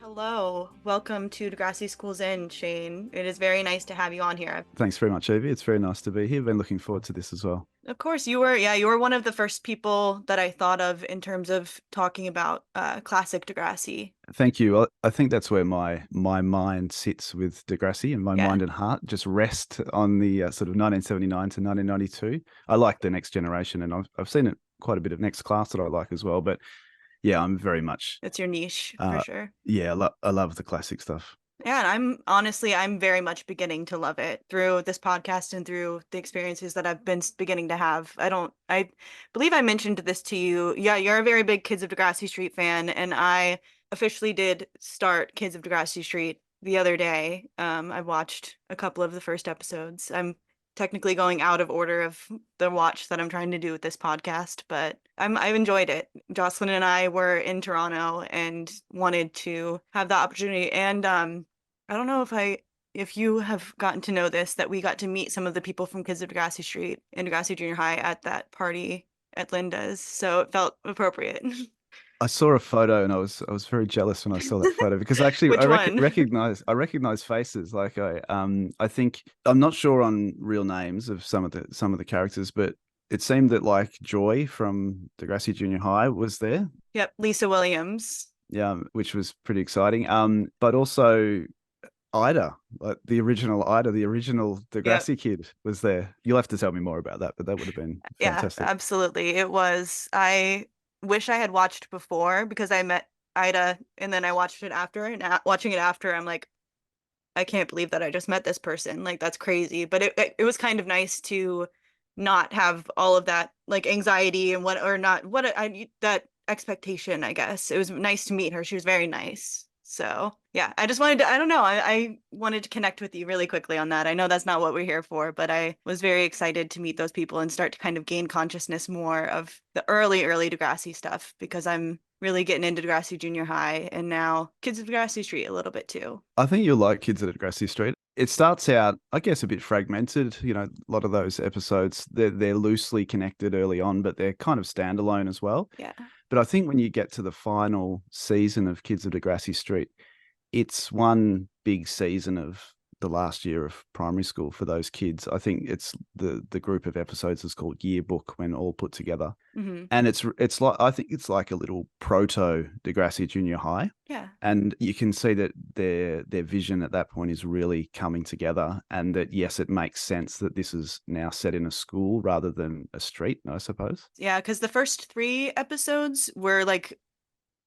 Hello, welcome to Degrassi Schools Inn, Shane. It is very nice to have you on here. Thanks very much, Eevee. It's very nice to be here. Been looking forward to this as well. Of course, you were one of the first people that I thought of in terms of talking about classic Degrassi. Thank you. I think that's where my mind sits with Degrassi, and my Yeah, mind and heart just rest on the sort of 1979 to 1992. I like the Next Generation, and I've seen it quite a bit of Next Class that I like as well. But yeah, I'm very much it's your niche for uh, sure. yeah, I love the classic stuff. Yeah, and I'm very much beginning to love it through this podcast and through the experiences that I've been beginning to have. I believe I mentioned this to you. Yeah, you're a very big Kids of Degrassi Street fan, and I officially did start Kids of Degrassi Street the other day. I watched a couple of the first episodes. I'm technically going out of order of the watch that I'm trying to do with this podcast, but I've enjoyed it. Jocelyn and I were in Toronto and wanted to have the opportunity, and I don't know if you have gotten to know this, that we got to meet some of the people from Kids of Degrassi Street and Degrassi Junior High at that party at Linda's, so it felt appropriate. I saw a photo and I was very jealous when I saw that photo because actually Which one? recognize faces. Like I think I'm not sure on real names of some of the characters, but it seemed that like Joy from Degrassi Junior High was there. Yep, Lisa Williams. Yeah, which was pretty exciting. But also Ida, like the original Yep. Degrassi Kid was there. You'll have to tell me more about that, but that would have been Yeah, fantastic. absolutely. It was. I wish I had watched before because I met Ida and then I watched it after. And watching it after, I'm like, I can't believe that I just met this person. Like, that's crazy. But it was kind of nice to not have all of that like anxiety and what or not what I that expectation, I guess. It was nice to meet her. She was very nice. So yeah, I just wanted to, I don't know, I wanted to connect with you really quickly on that. I know that's not what we're here for, but I was very excited to meet those people and start to kind of gain consciousness more of the early Degrassi stuff because I'm really getting into Degrassi Junior High and now Kids of Degrassi Street a little bit too. I think you'll like Kids at Degrassi Street. It starts out, I guess, a bit fragmented. You know, a lot of those episodes they're loosely connected early on, but they're kind of standalone as well. Yeah. But I think when you get to the final season of Kids of Degrassi Street, it's one big season of the last year of primary school for those kids. I think it's the group of episodes is called Yearbook when all put together. Hmm. And it's like I think it's like a little proto Degrassi Junior High. Yeah. And you can see that their vision at that point is really coming together, and that yes, it makes sense that this is now set in a school rather than a street, I suppose. Yeah, because the first three episodes were like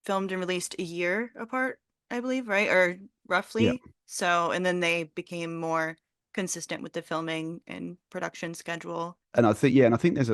filmed and released a year apart, I believe, right? Or Yeah. roughly. So, and then they became more consistent with the filming and production schedule. And I think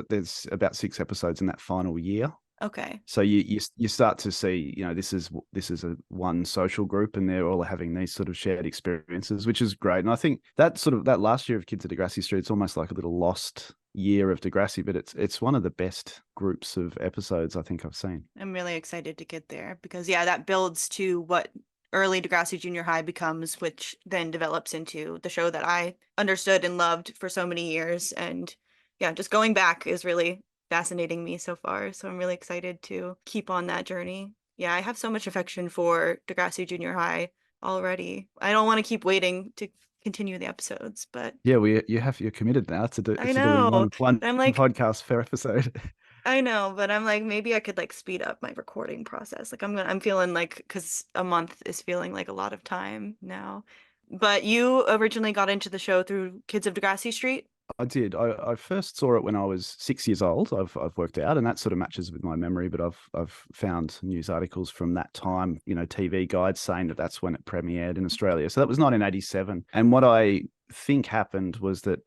there's about 6 episodes in that final year. Okay. So you start to see, this is a one social group, and they're all having these sort of shared experiences, which is great. And I think that last year of Kids at Degrassi Street, it's almost like a little lost year of Degrassi, but it's one of the best groups of episodes I think I've seen. I'm really excited to get there because, yeah, that builds to what early Degrassi Junior High becomes, which then develops into the show that I understood and loved for so many years. And yeah, just going back is really fascinating me so far. So I'm really excited to keep on that journey. Yeah, I have so much affection for Degrassi Junior High already. I don't want to keep waiting to continue the episodes, but Yeah, you're committed now I to doing know. one I'm like, podcast per episode. I know, but I'm like, maybe I could like speed up my recording process. Like I'm feeling like, because a month is feeling like a lot of time now. But you originally got into the show through Kids of Degrassi Street? I did. I first saw it when I was 6 years old. I've worked out, and that sort of matches with my memory. But I've found news articles from that time, TV guides saying that that's when it premiered in Australia. So that was 1987. And what I think happened was that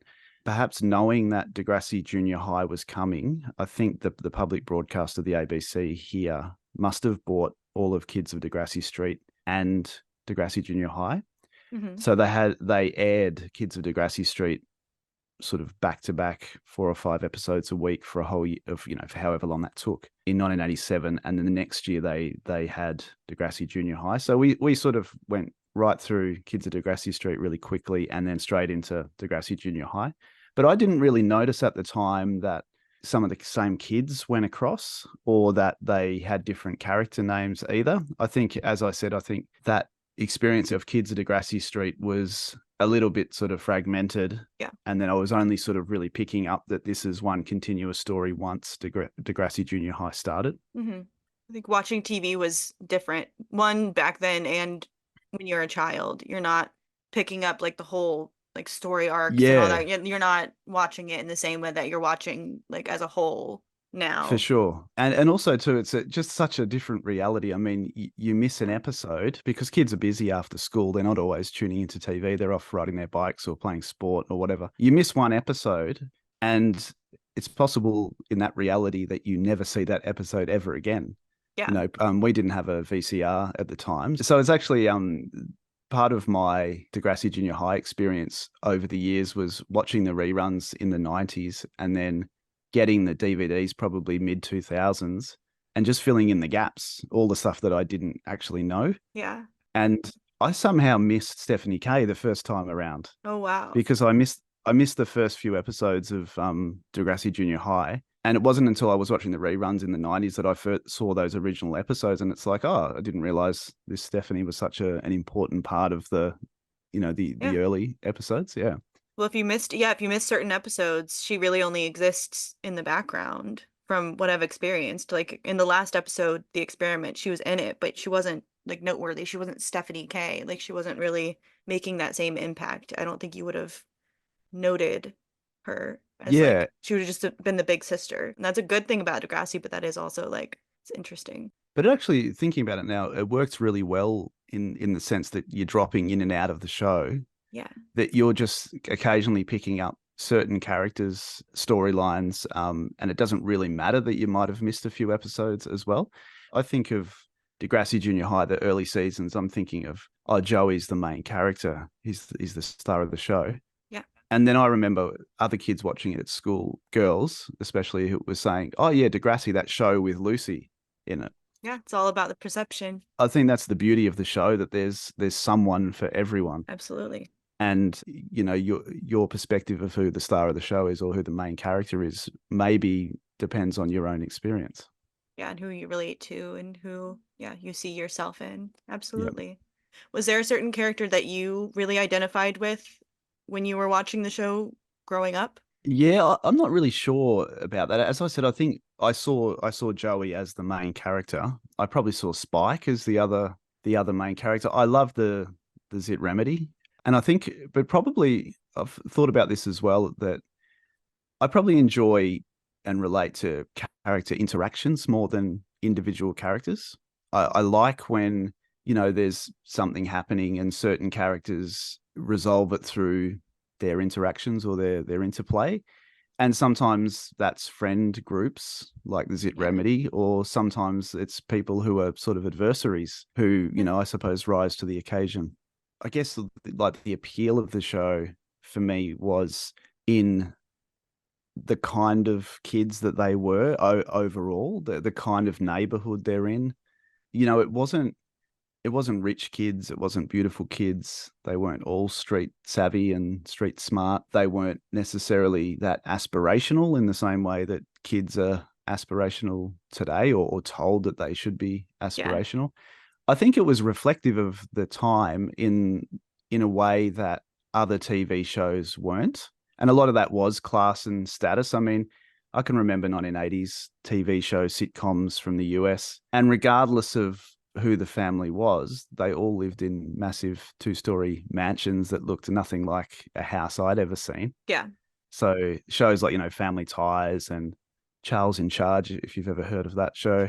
perhaps knowing that Degrassi Junior High was coming, I think the public broadcaster, the ABC here, must have bought all of Kids of Degrassi Street and Degrassi Junior High. Hmm. So they aired Kids of Degrassi Street sort of back to back 4 or 5 episodes a week for a whole year of, for however long that took in 1987. And then the next year they had Degrassi Junior High. So we sort of went right through Kids of Degrassi Street really quickly and then straight into Degrassi Junior High. But I didn't really notice at the time that some of the same kids went across or that they had different character names either. I think, as I said, I think that experience of Kids of Degrassi Street was a little bit sort of fragmented. Yeah. And then I was only sort of really picking up that this is one continuous story once Degrassi Junior High started. Hmm. I think watching TV was different. One back then and when you're a child, you're not picking up like the whole like story arcs and all Yeah, that. You're not watching it in the same way that you're watching like as a whole for now. sure. And also too, it's just such a different reality. I mean, you miss an Yeah. episode because kids are busy after school. They're not always tuning into TV. They're off riding their bikes or playing sport or whatever. You miss one episode, and it's possible in that reality that you never see that episode ever again. Yeah. We didn't have a VCR at the time, so it's actually part of my Degrassi Junior High experience over the years was watching the reruns in the 90s and then getting the DVDs probably mid 2000s and just filling in the gaps, all the stuff that I didn't actually know. Yeah. And I somehow missed Stephanie K the first time around Oh wow. because I missed the first few episodes of Degrassi Junior High. And it wasn't until I was watching the reruns in the 90s that I first saw those original episodes. And it's like, oh, I didn't realize this Stephanie was such an important part of the Yeah. early episodes. Yeah. Well, if you missed certain episodes, she really only exists in the background from what I've experienced. Like in the last episode, The Experiment, she was in it, but she wasn't like noteworthy. She wasn't Stephanie K. Like she wasn't really making that same impact. I don't think you would have noted her as Yeah. like she would have just been the big sister. And that's a good thing about Degrassi, but that is also like it's interesting. But actually, thinking about it now, it works really well in the sense that you're dropping in and out of the show, Yeah. that you're just occasionally picking up certain characters' storylines, and it doesn't really matter that you might have missed a few episodes as well. I think of Degrassi Junior High, the early seasons. I'm thinking of, oh, Joey's the main character. He's the star of the show. Yeah. And then I remember other kids watching it at school, girls especially, who was saying, "Oh yeah, Degrassi, that show with Lucy in it." Yeah. It's all about the perception. I think that's the beauty of the show, that there's someone for everyone. Absolutely. And your perspective of who the star of the show is or who the main character is maybe depends on your own experience. Yeah, and who you relate to and who, yeah, you see yourself in. Yep. Absolutely. Was there a certain character that you really identified with when you were watching the show growing up? Yeah, I'm not really sure about that. As I said, I think I saw Joey as the main character. I probably saw Spike as the other main character. I love the Zit Remedy. And I think, but probably I've thought about this as well, that I probably enjoy and relate to character interactions more than individual characters. I like when, there's something happening and certain characters resolve it through their interactions or their interplay. And sometimes that's friend groups like the Zit Yeah. Remedy, or sometimes it's people who are sort of adversaries who, Yeah. I suppose rise to the occasion. I guess like the appeal of the show for me was in the kind of kids that they were overall, the kind of neighborhood they're in. It wasn't rich kids, it wasn't beautiful kids. They weren't all street savvy and street smart. They weren't necessarily that aspirational in the same way that kids are aspirational today, or told that they should be Yeah. aspirational. I think it was reflective of the time in a way that other TV shows weren't. And a lot of that was class and status. I mean, I can remember 1980s TV show sitcoms from the US, and regardless of who the family was, they all lived in massive two-story mansions that looked nothing like a house I'd ever seen. Yeah. So shows like, Family Ties and Charles in Charge, if you've ever heard of that show,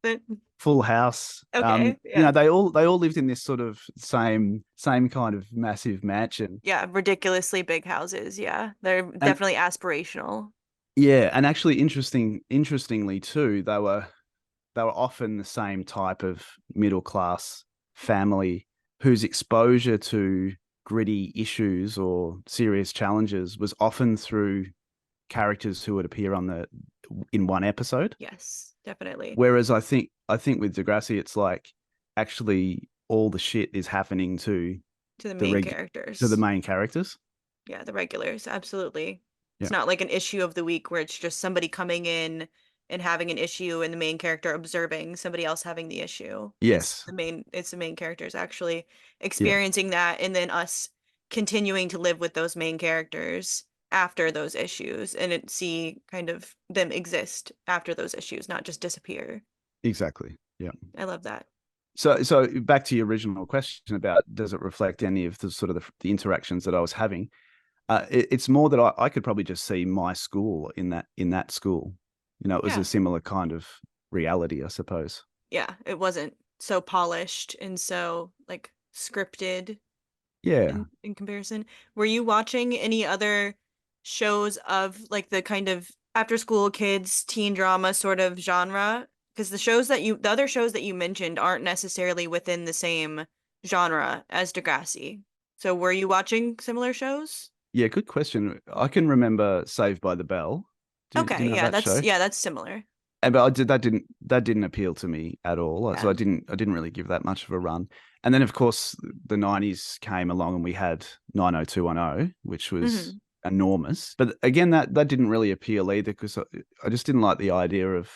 But Full House. okay. Yeah. They all lived in this sort of same kind of massive mansion. Yeah. Ridiculously big houses. Yeah. They're And definitely aspirational. yeah, and actually interestingly too, they were often the same type of middle class family whose exposure to gritty issues or serious challenges was often through characters who would appear in one episode. Yes, definitely. Whereas I think with Degrassi, it's like actually all the shit is happening to To the the main reg to the characters. main characters. Yeah, the regulars. Absolutely. It's Yeah. not like an issue of the week where it's just somebody coming in and having an issue and the main character observing somebody else having the issue. Yes. It's the main characters actually Yeah. experiencing that and then us continuing to live with those main characters after those issues and see kind of them exist after those issues, not just disappear. Exactly. Yeah. I love that. So back to your original question about does it reflect any of the sort of the interactions that I was having? It's more that I could probably just see my school in that school. You know, it was a Yeah. similar kind of reality, I suppose. Yeah, it wasn't so polished and so like scripted Yeah. in comparison. Were you watching any other shows of like the kind of after school kids teen drama sort of genre? Because the other shows that you mentioned aren't necessarily within the same genre as Degrassi. So were you watching similar shows? Yeah, good question. I can remember Saved by the Bell. Do Okay, you know that show? yeah, that's similar. And but I did that didn't appeal to me at all. So Yeah. I didn't really give that much of a run. And then of course the 90s came along and we had 90210, which was Hmm. enormous. But again that didn't really appeal either because I just didn't like the idea of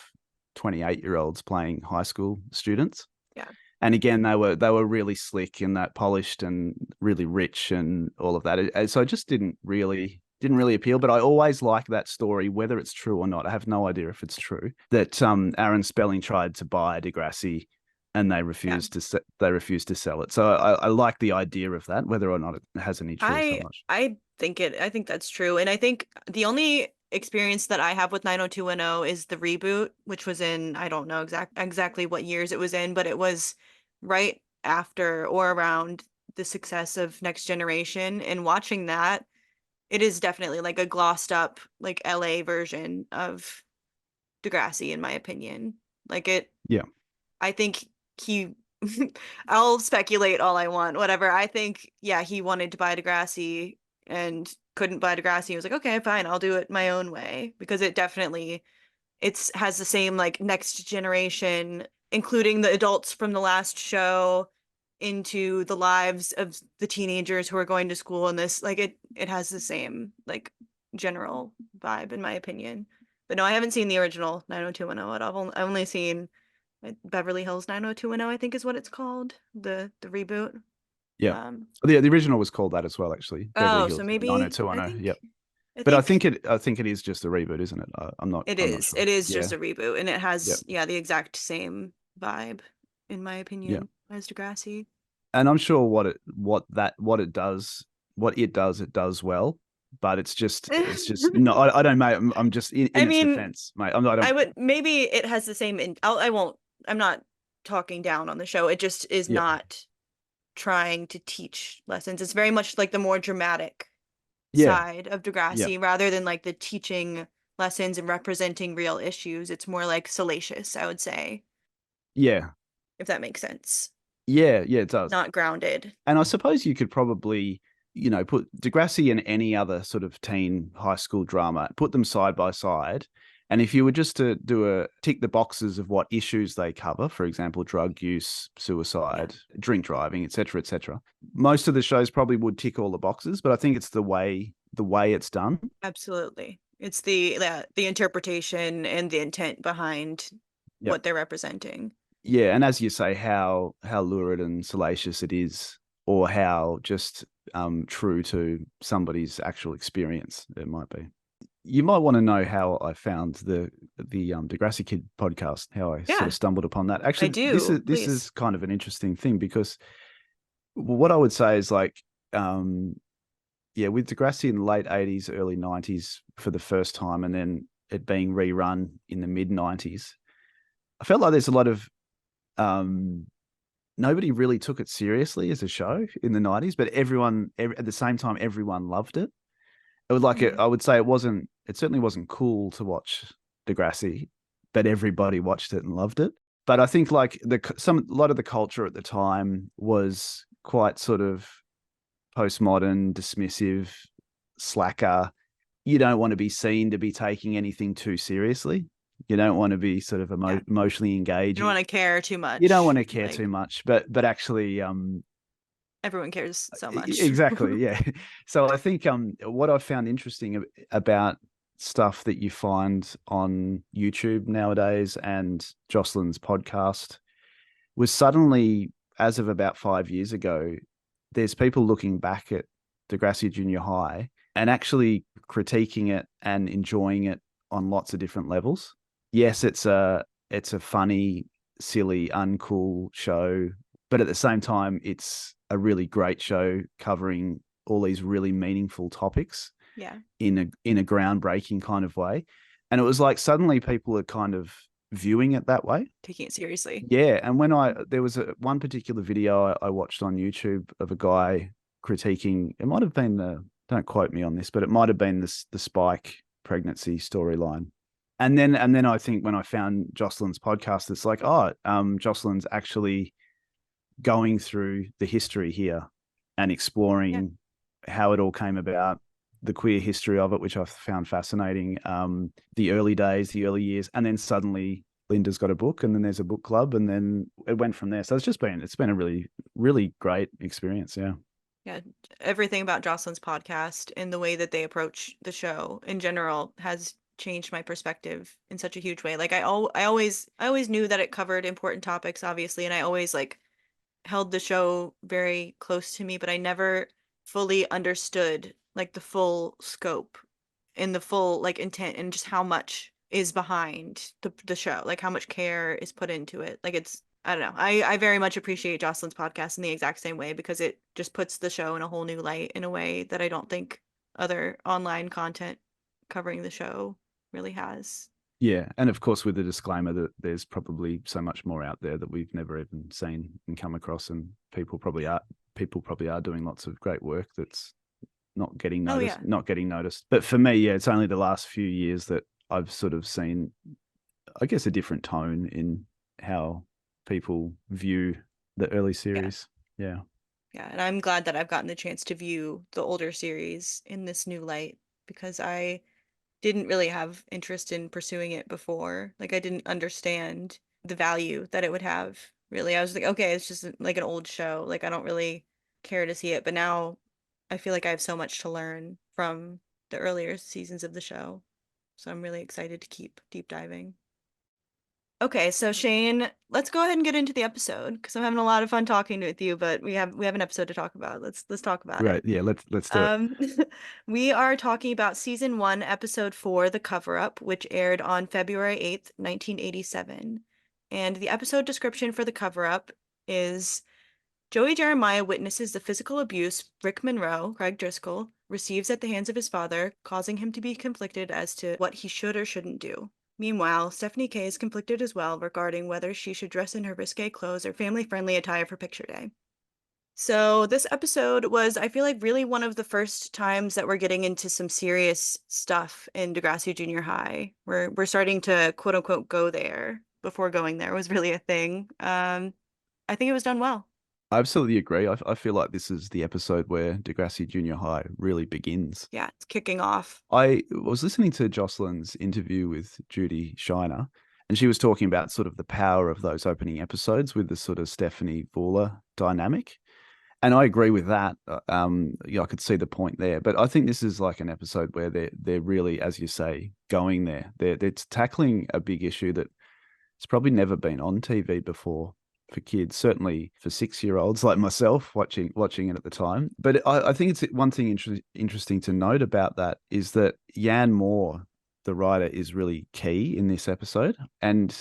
28-year-olds playing high school students. Yeah. And again they were really slick and that polished and really rich and all of that. So I just didn't really appeal, but I always like that story, whether it's true or not. I have no idea if it's true that Aaron Spelling tried to buy Degrassi, and Yeah. they refused to sell it. So I like the idea of that, whether or not it has any truth. I'm not. I think that's true. And I think the only experience that I have with 90210 is the reboot, which was in I don't know exactly what years it was in, but it was right after or around the success of Next Generation. And watching that, it is definitely like a glossed up like LA version of Degrassi, in my opinion. Like it Yeah, I think he I'll speculate all I want, whatever. I think, yeah, he wanted to buy Degrassi and couldn't buy Degrassi. He was like, okay, fine, I'll do it my own way because it definitely it's has the same like next generation, including the adults from the last show into the lives of the teenagers who are going to school in this. Like it has the same like general vibe in my opinion. But no, I haven't seen the original 90210 at all. I've only seen Beverly Hills 90210, I think is what it's called, the reboot. yeah. Um, The original was called that as well, actually. Beverly oh, so Hills maybe 90210. Yep. I But think I think it is just a reboot, isn't it? I'm not sure. it is Yeah. just a reboot and it Yep. has yeah, the exact same vibe in my Yeah. opinion as Degrassi. And I'm sure what it does well, but it's just no. I don't, mate. I'm just I in its mean, defense, mate. I'm not. I I don't. would maybe it has the same I won't I'm not talking down on the show. It just is Yeah, not trying to teach lessons. It's very much like the more dramatic yeah, side of yeah, Degrassi rather than like the teaching lessons and representing real issues. It's more like salacious, I would say, yeah, if that makes sense. yeah, yeah. It does. Not grounded. And I suppose you could probably, you know, put Degrassi and any other sort of teen high school drama, put them side by side. And if you were just to do a tick the boxes of what issues they cover, for example, drug use, Yeah, suicide, drink driving, etc., most of the shows probably would tick all the boxes. But I think it's the way it's done. absolutely. It's the interpretation and the intent behind Yeah, what they're representing. yeah. And as you say, how lurid and salacious it is, or how just true to somebody's actual experience it might be. You might want to know how I found the Degrassi Kid podcast, how I sort Yeah, of stumbled upon that. I Actually, do. this Please. is kind of an interesting thing because what I would say is like, yeah, with Degrassi in the late '80s, early '90s for the first time, and then it being rerun in the mid '90s, I felt like there's a lot of nobody really took it seriously as a show in the '90s, but at the same time, everyone loved it. It was like Mhm. I would say it certainly wasn't cool to watch Degrassi, but everybody watched it and loved it. But I think like a lot of the culture at the time was quite sort of postmodern, dismissive, slacker. You don't want to be seen to be taking anything too seriously. You don't want to be sort of Yeah. emotionally You don't engaging. want to care too You don't want much. to care too Like, much, but actually, everyone cares so much. Exactly, yeah. So I think what I found interesting about stuff that you find on YouTube nowadays and Jocelyn's podcast was suddenly, as of about 5 years ago, there's people looking back at Degrassi Junior High and actually critiquing it and enjoying it on lots of different levels. Yes, it's a funny, silly, uncool show, but at the same time, it's a really great show covering all these really meaningful topics Yeah, in a groundbreaking kind of way. And it was like suddenly people are kind of viewing it that way. taking it seriously. Yeah, and there was one particular video I watched on YouTube of a guy critiquing. It might have been don't quote me on this, but it might have been the Spike pregnancy storyline. And then I think when I found Jocelyn's podcast, it's like, oh, Jocelyn's actually going through the history here and Yeah, exploring how it all came about, the queer history of it, which I found fascinating. The early days, the early years, and then suddenly Linda's got a book, and then there's a book club, and then it went from there. So it's been a really, really great experience. Yeah. yeah. Everything about Jocelyn's podcast and the way that they approach the show in general has changed my perspective in such a huge way. Like I always knew that it covered important topics, obviously, and I always like held the show very close to me, but I never fully understood like the full scope and the full like intent and just how much is behind the show, like how much care is put into it. Like it's I don't know. I very much appreciate Jocelyn's podcast in the exact same way because it just puts the show in a whole new light in a way that I don't think other online content covering the show really has. Yeah, and of course with the disclaimer that there's probably so much more out there that we've never even seen and come across, and people probably are doing lots of great work that's Oh yeah. not getting noticed. But for me, yeah, it's only the last few years that I've sort of seen, I guess, a different tone in how people view the early Yeah. series. Yeah. Yeah, and I'm glad that I've gotten the chance to view the older series in this new light because I didn't really have interest in pursuing it before. Like I didn't understand the value that it would have. Really, I was like, okay, it's just like an old show. Like I don't really care to see it, but now I feel like I have so much to learn from the earlier seasons of the show. So I'm really excited to keep deep diving. Okay, so Shane, let's go ahead and get into the episode because I'm having a lot of fun talking with you, but we have an episode to talk about. Let's talk about it. Great. Yeah, let's do it. Um, we are talking about season 1, episode 4, The Cover-Up, which aired on February 8th, 1987. And the episode description for The Cover-Up is Joey Jeremiah witnesses the physical abuse Rick Monroe, Craig Driscoll, receives at the hands of his father, causing him to be conflicted as to what he should or shouldn't do. Meanwhile, Stephanie K is conflicted as well regarding whether she should dress in her risque clothes or family-friendly attire for picture day. So this episode was, I feel like, really one of the first times that we're getting into some serious stuff in Degrassi Junior High. We're starting to quote unquote go there before going there was really a thing. I think it was done well. I absolutely agree. I feel like this is the episode where Degrassi Junior High really begins. Yeah, it's kicking off. I was listening to Jocelyn's interview with Judy Shiner, and she was talking about sort of the power of those opening episodes with the sort of Stephanie Vula dynamic. And I agree with that. Yeah, I could see the point there, but I think this is like an episode where they're really, as you say, going there. They're tackling a big issue that it's probably never been on TV before for kids, certainly for 6-year-olds like myself watching it at the time. But I think it's one thing interesting to note about that is that Jan Moore, the writer, is really key in this episode. And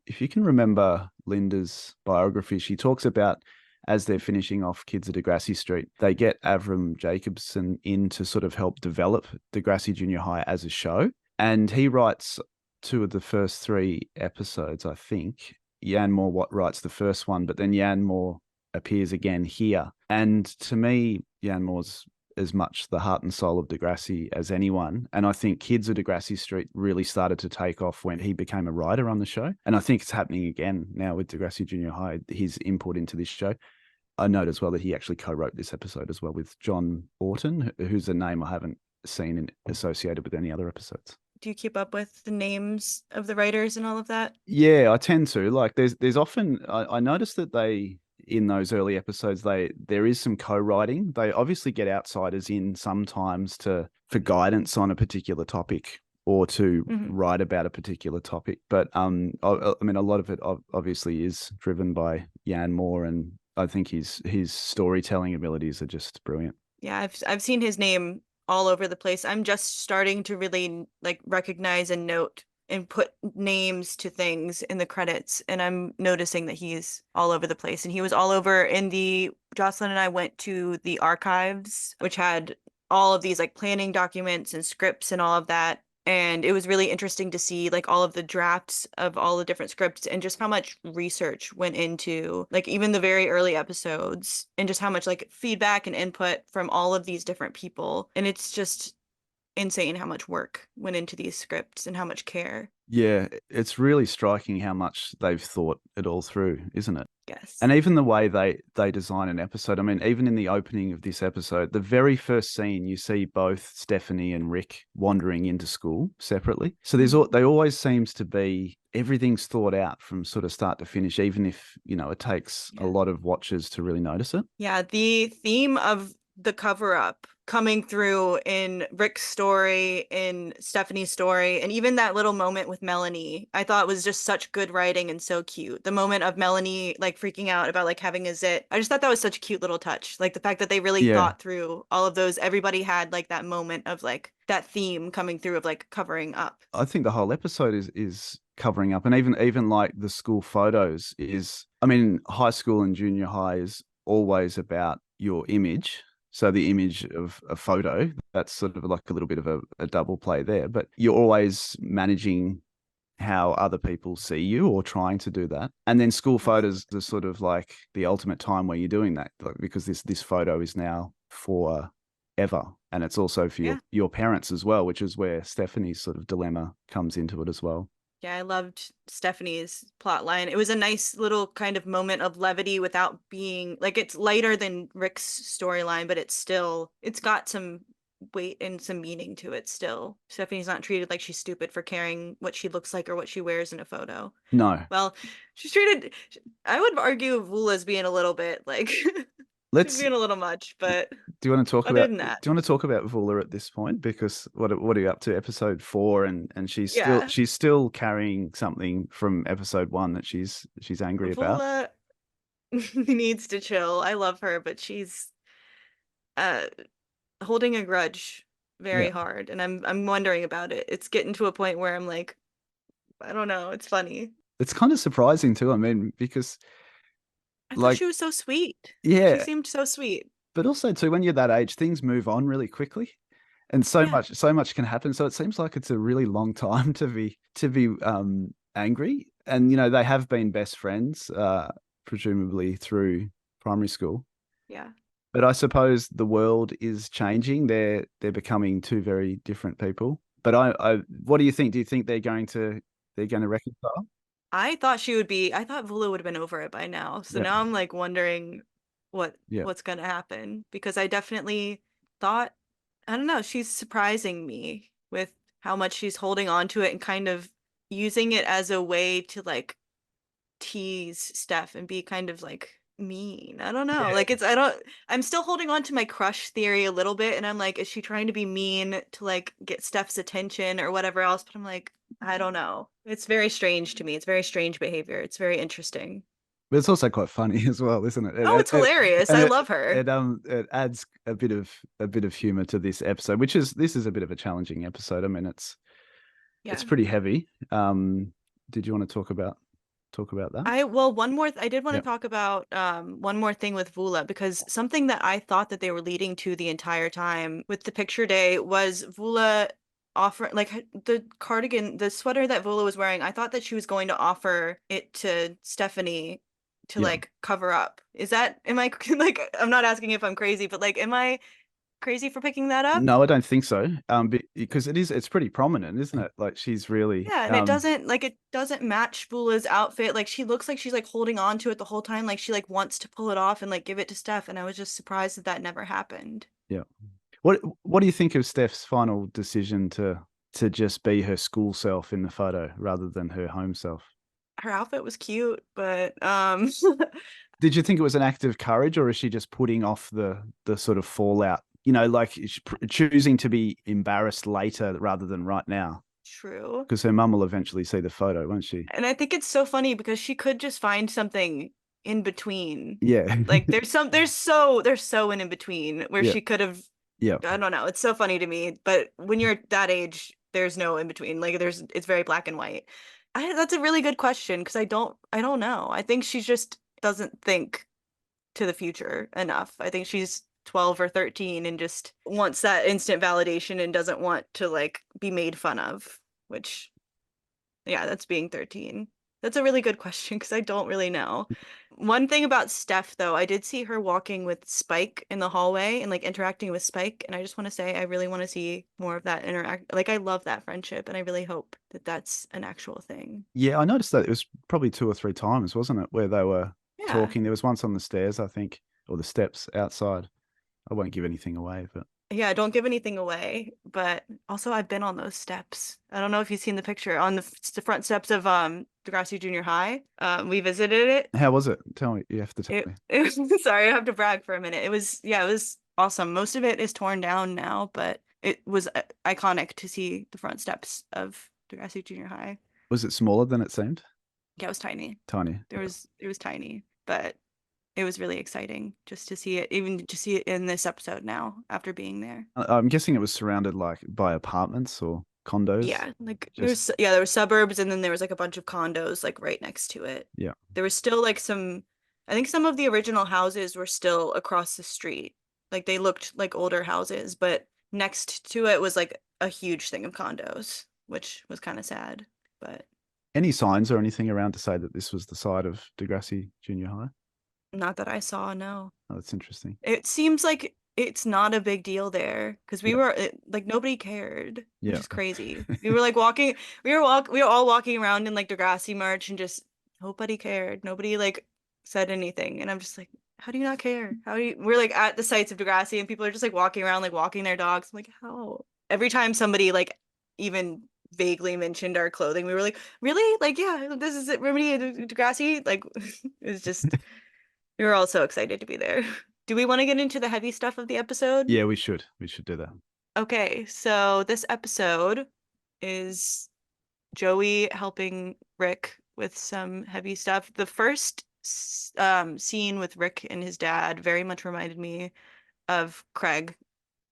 if you can remember Linda's biography, she talks about as they're finishing off Kids of Degrassi Street, they get Avram Jacobson in to sort of help develop Degrassi Junior High as a show. And he writes 2 of the first 3 episodes, I think. Jan Moore writes the first one, but then Jan Moore appears again here. And to me, Jan Moore's as much the heart and soul of Degrassi as anyone. And I think Kids of Degrassi Street really started to take off when he became a writer on the show. And I think it's happening again now with Degrassi Junior High, his input into this show. I note as well that he actually co-wrote this episode as well with John Orton, who's a name I haven't seen associated with any other episodes. Do you keep up with the names of the writers and all of that? Yeah, I tend to. Like there's often I noticed that in those early episodes, there is some co-writing. They obviously get outsiders in sometimes to for guidance on a particular topic or to Hmm. write about a particular topic. But I mean, a lot of it obviously is driven by Jan Moore, and I think his storytelling abilities are just brilliant. Yeah, I've seen his name all over the place. I'm just starting to really like recognize and note and put names to things in the credits, and I'm noticing that he's all over the place. And he was all over in the Jocelyn and I went to the archives, which had all of these like planning documents and scripts and all of that. And it was really interesting to see like all of the drafts of all the different scripts and just how much research went into like even the very early episodes and just how much like feedback and input from all of these different people. And it's just insane how much work went into these scripts and how much care. Yeah, it's really striking how much they've thought it all through, isn't it? Yes. And even the way they design an episode. I mean, even in the opening of this episode, the very first scene, you see both Stephanie and Rick wandering into school separately. So Mhm. they always seems to be everything's thought out from sort of start to finish, even if, it takes a Yeah. lot of watchers to really notice it. Yeah, the theme of the cover up coming through in Rick's story, in Stephanie's story, and even that little moment with Melanie, I thought was just such good writing and so cute. The moment of Melanie like freaking out about like having a zit. I just thought that was such a cute little touch. Like the fact that they really Yeah. thought through all of those, everybody had like that moment of like that theme coming through of like covering up. I think the whole episode is covering up, and even like the school photos is. I mean, high school and junior high is always about your image. So the image of a photo, that's sort of like a little bit of a double play there. But you're always managing how other people see you or trying to do that. And then school Yes. photos are sort of like the ultimate time where you're doing that, like, because this photo is now for ever. And it's also for Yeah. your parents as well, which is where Stephanie's sort of dilemma comes into it as well. Yeah, I loved Stephanie's plot line. It was a nice little kind of moment of levity without being like it's lighter than Rick's storyline, but it's got some weight and some meaning to it still. Stephanie's not treated like she's stupid for caring what she looks like or what she wears in a photo. No. Well, she's treated I would argue Vula's being a little bit like she's Let's being a little much, but do you want to talk other about than do that, you want to talk about Vula at this point? Because what are you up to? Episode 4, and yeah, she's still carrying something from episode 1 that she's angry about. Vula needs to chill. I love her, but she's uh holding a grudge Yeah. very hard, and I'm wondering about it. It's getting to a point where I'm like, I don't know, it's funny. It's kind of surprising too. I mean, because I thought like she was so sweet. She yeah, seemed so sweet. but also too when you're that age, things move on really quickly. And Yeah, so much can happen. So it seems like it's a really long time to be angry. And they have been best friends, presumably through primary school. yeah. But I suppose the world is changing. They're becoming two very different people. But what do you think? Do you think they're going to reconcile? I thought Vula would have been over it by now. So Yeah, now I'm like wondering yeah, what's gonna happen because I definitely thought I don't know, she's surprising me with how much she's holding on to it and kind of using it as a way to like tease Steph and be kind of like mean. I don't know. Like yeah. it's I'm still holding on to my crush theory a little bit and I'm like, is she trying to be mean to like get Steph's attention or whatever else? But I'm like, I don't know. It's very strange to me. It's very strange behavior. It's very interesting. But it's also quite funny as well, isn't it? Oh, it's hilarious. And I love her. it adds a bit of humor to this episode, this is a bit of a challenging episode. I mean, it's Yeah. pretty heavy. Did you want to talk about that? I did want to Yeah, talk about one more thing with Vula because something that I thought that they were leading to the entire time with the picture day was Vula offer like the cardigan, the sweater that Vula was wearing. I thought that she was going to offer it to Stephanie to yeah. like cover up. Am I like I'm not asking if I'm crazy, but like am I crazy for picking that up? No, I don't think so. Because it's pretty prominent, isn't it? Like she's really, Yeah, and it doesn't match Bula's outfit. Like she looks like she's like holding on to it the whole time, like she like wants to pull it off and like give it to Steph. And I was just surprised that that never happened. yeah. What do you think of Steph's final decision to just be her school self in the photo rather than her home self? her outfit was cute, but Did you think it was an act of courage, or is she just putting off the sort of fallout? You know, like choosing to be embarrassed later rather than right now, true. because her mum will eventually see the photo, won't she? And I think it's so funny because she could just find something in between. Yeah, Like there's so in between where yeah, she could have, yeah. I don't know. It's so funny to me, but when you're that age, there's no in between. Like it's very black and white. That's a really good question because I don't know. I think she just doesn't think to the future enough. I think she's 12 or 13 and just wants that instant validation and doesn't want to like be made fun of, which yeah, that's being 13. That's a really good question because I don't really know. One thing about Steph, though, I did see her walking with Spike in the hallway and like interacting with Spike. And I just want to say, I really want to see more of that interact. Like, I love that friendship, and I really hope that that's an actual thing. Yeah, I noticed that it was probably two or three times, wasn't it, where they were Yeah. talking. There was once on the stairs, I think, or the steps outside. I won't give anything away, but Yeah, don't give anything away, but also I've been on those steps. I don't know if you've seen the picture on the front steps of Degrassi Junior High. We visited it. how was it? Tell me. You have to tell me. It was sorry, I have to brag for a minute. It was yeah, it was awesome. Most of it is torn down now, but it was iconic to see the front steps of Degrassi Junior High. Was it smaller than it seemed? Yeah, it was tiny. Tiny. There Yeah. was it was tiny, but it was really exciting just to see it, even to see it in this episode now after being there. I'm guessing it was surrounded like by apartments or condos. Yeah, like Just there were suburbs and then there was like a bunch of condos like right next to it. yeah. There was still like some I think some of the original houses were still across the street. Like they looked like older houses, but next to it was like a huge thing of condos, which was kind of sad. But Any signs or anything around to say that this was the site of Degrassi Junior High? not that I saw, no. Oh, that's interesting. It seems like it's not a big deal there because Yeah. like nobody cared, which Yeah. is crazy. We were like walking, we were all walking around in like Degrassi merch and just nobody cared. Nobody like said anything, and I'm just like, how do you not care? How do you? We're like at the sites of Degrassi, and people are just like walking around, like walking their dogs. I'm like, how? Every time somebody like even vaguely mentioned our clothing, we were like, really? Like, yeah, this is it, Remedy Degrassi. Like, it was just. We were all so excited to be there. Do we want to get into the heavy stuff of the episode? Yeah, we should. We should do that. Okay, so this episode is Joey helping Rick with some heavy stuff. The first scene with Rick and his dad very much reminded me of Craig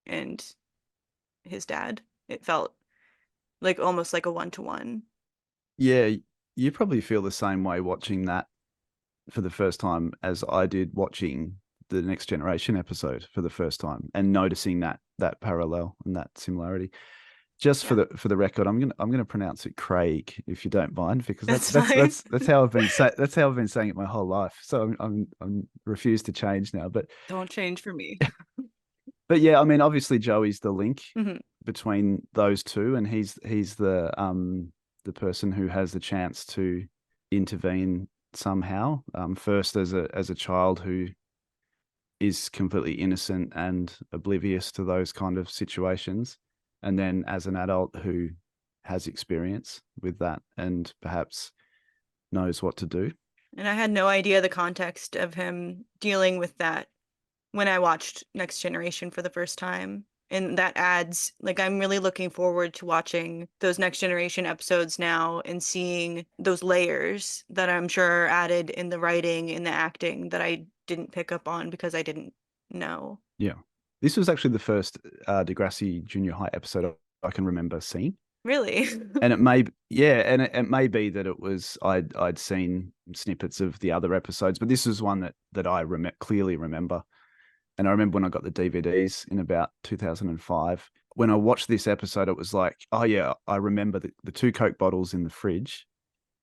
and his dad. It felt like almost like a one-to-one. Yeah, you probably feel the same way watching that for the first time as I did watching the Next Generation episode for the first time and noticing that parallel and that similarity. Just Yeah, for the record, I'm gonna pronounce it Craig if you don't mind, because that's fine. that's how that's how I've been saying it my whole life. So I'm refused to change now. Don't change for me. But yeah, I mean, obviously Joey's the link Mhm. between those two, and he's the person who has the chance to intervene somehow. First as a child who is completely innocent and oblivious to those kind of situations, and then as an adult who has experience with that and perhaps knows what to do. And I had no idea the context of him dealing with that when I watched Next Generation for the first time. And that adds, like, I'm really looking forward to watching those Next Generation episodes now and seeing those layers that I'm sure are added in the writing, in the acting that I didn't pick up on because I didn't know. Yeah, this was actually the first Degrassi Junior High episode I can remember seeing. Really? And it may yeah, and it may be that it was I'd seen snippets of the other episodes, but this is one that I clearly remember. And I remember when I got the DVDs in about 2005. When I watched this episode, it was like, oh yeah, I remember the two Coke bottles in the fridge,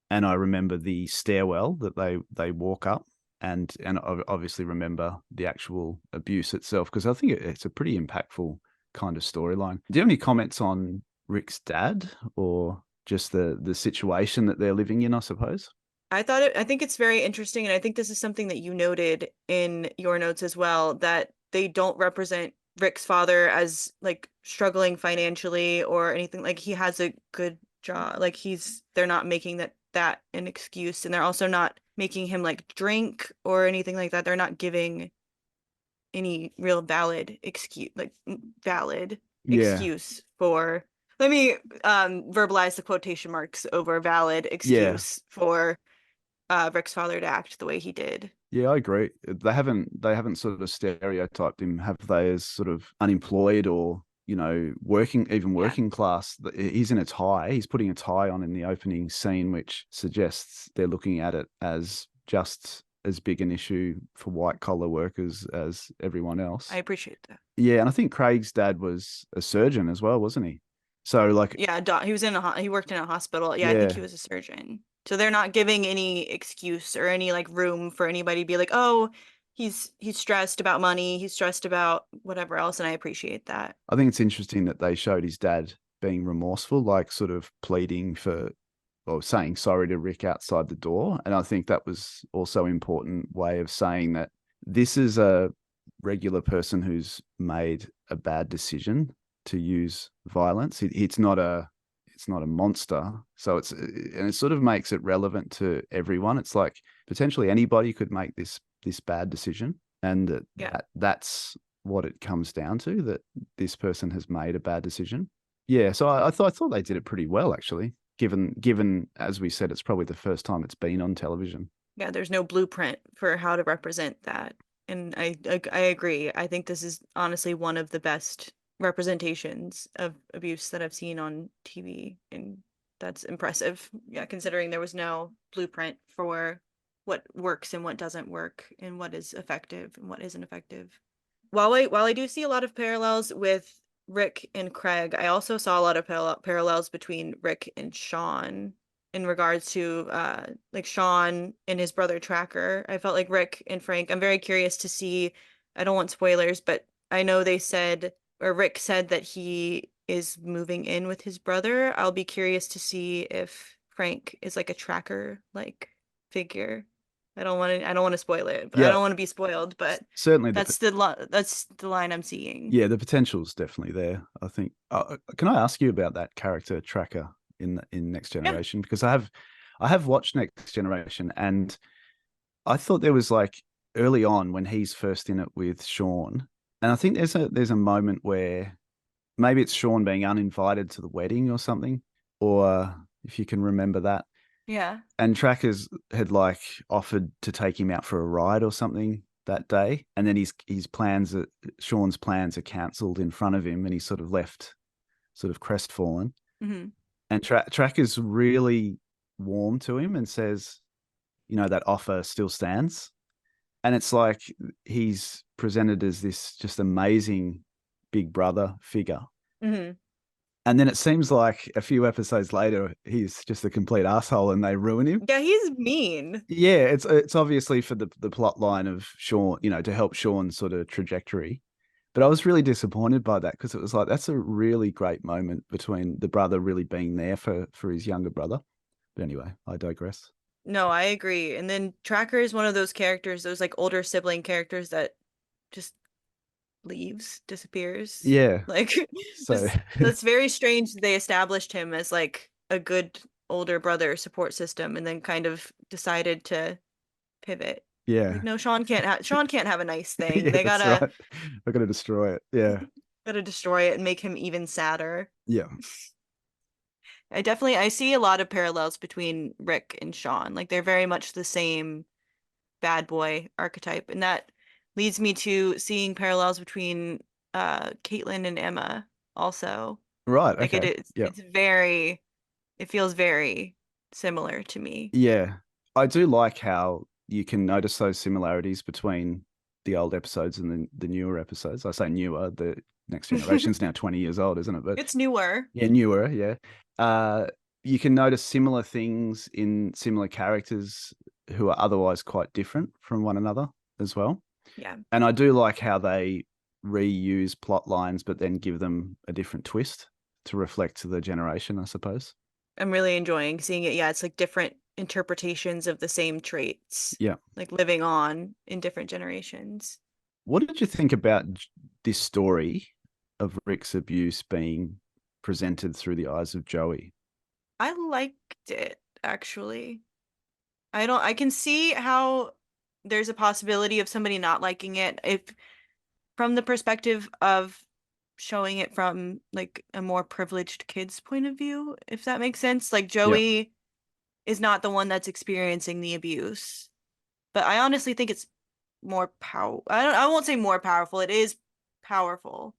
and I remember the stairwell that they walk up, and I obviously remember the actual abuse itself, because I think it's a pretty impactful kind of storyline. Do you have any comments on Rick's dad, or just the situation that they're living in, I suppose? I think it's very interesting, and I think this is something that you noted in your notes as well, that they don't represent Rick's father as like struggling financially or anything. Like he has a good job. Like they're not making that that an excuse, and they're also not making him like drink or anything like that. They're not giving any real valid Yeah. excuse for, let me verbalize the quotation marks over valid Yeah. excuse for Rick's father to act the way he did. Yeah, I agree. They haven't sort of stereotyped him, have they, as sort of unemployed or, working, even Yeah, working class. He's in a tie. He's putting a tie on in the opening scene, which suggests they're looking at it as just as big an issue for white collar workers as everyone I else. appreciate that. Yeah, and I think Craig's dad was a surgeon as well, wasn't he? So like, Yeah, he was he worked in a hospital. Yeah, I think he yeah, was a surgeon. So they're not giving any excuse or any like room for anybody to be like, "Oh, he's stressed about money, he's stressed about whatever else," and I appreciate that. I think it's interesting that they showed his dad being remorseful, like sort of pleading for or saying sorry to Rick outside the door. And I think that was also an important way of saying that this is a regular person who's made a bad decision to use violence. It's not a monster. So and it sort of makes it relevant to everyone. It's like potentially anybody could make this bad decision, and Yeah. that's what it comes down to, that this person has made a bad decision. Yeah, so I thought they did it pretty well, actually, given as we said, it's probably the first time it's been on television. Yeah, there's no blueprint for how to represent that. And I agree. I think this is honestly one of the best representations of abuse that I've seen on TV, and that's impressive. Yeah, considering there was no blueprint for what works and what doesn't work and what is effective and what isn't effective. While I do see a lot of parallels with Rick and Craig, I also saw a lot of parallels between Rick and Sean in regards to like Sean and his brother Tracker. I felt like Rick and Frank. I'm very curious to see. I don't want spoilers, but I know they said, or Rick said, that he is moving in with his brother. I'll be curious to see if Frank is like a Tracker like figure. I don't want to spoil it, but I Yeah, don't want to be spoiled, but certainly that's the line I'm seeing. yeah, the potential's definitely there, I think. Can I ask you about that character Tracker in Next Yeah. Generation? Because I have watched Next Generation, and I thought there was like early on when he's first in it with Sean, and I think there's a moment where maybe it's Sean being uninvited to the wedding or something, or if you can remember that. Yeah. And Trackers had like offered to take him out for a ride or something that day, and then his plans are Sean's plans are cancelled in front of him, and he's sort of left, sort of crestfallen. Hmm. And Trackers really warm to him and says, that offer still stands. And it's like he's presented as this just amazing big brother figure. Hmm. And then it seems like a few episodes later, he's just a complete asshole and they ruin him. Yeah, he's mean. Yeah, it's obviously for the plot line of Sean, to help Sean's sort of trajectory. But I was really disappointed by that, because it was like that's a really great moment between the brother really being there for his younger brother. But anyway, I digress. No, I agree. And then Tracker is one of those characters, those like older sibling characters that just leaves, disappears. Yeah. Like So just that's very strange. They established him as like a good older brother support system and then kind of decided to pivot. yeah. Like, no, Sean can't have a nice thing. Yeah, They that's right. I gotta destroy it. Yeah. gotta destroy it and make him even sadder. Yeah. I see a lot of parallels between Rick and Sean. Like they're very much the same bad boy archetype, and that leads me to seeing parallels between Caitlin and Emma also. Right. Like Okay. Yeah. it feels very similar to me. Yeah. I do like how you can notice those similarities between the old episodes and the newer episodes. I say newer, the Next Generation's now 20 years old, isn't it? But It's newer. yeah, newer, yeah. Uh, you can notice similar things in similar characters who are otherwise quite different from one another as well. Yeah. And I do like how they reuse plot lines, but then give them a different twist to reflect the generation, I suppose. I'm really enjoying seeing it. Yeah, it's like different interpretations of the same traits, Yeah. like living on in different generations. What did you think about this story of Rick's abuse being presented through the eyes of Joey? I liked it. actually. I can see how there's a possibility of somebody not liking it if from the perspective of showing it from like a more privileged kid's point of view, if that makes sense. Like Yeah. Joey is not the one that's experiencing the abuse. But I honestly think it's more I won't say more powerful. It is powerful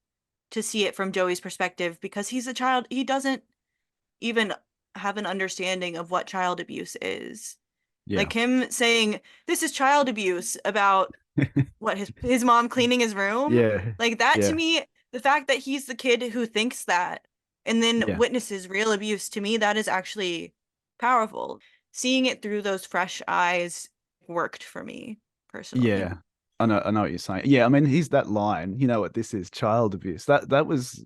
to see it from Joey's perspective because he's a child. He doesn't even have an understanding of what child abuse is. Yeah. Like him saying this is child abuse about what his mom cleaning his room, Yeah. like that to Yeah. me, the fact that he's the kid who thinks that and then Yeah. witnesses real abuse, to me that is actually powerful. Seeing it through those fresh eyes worked for me personally. Yeah. I know what you're saying. Yeah, I mean, he's that line, you know what this is, child abuse. That was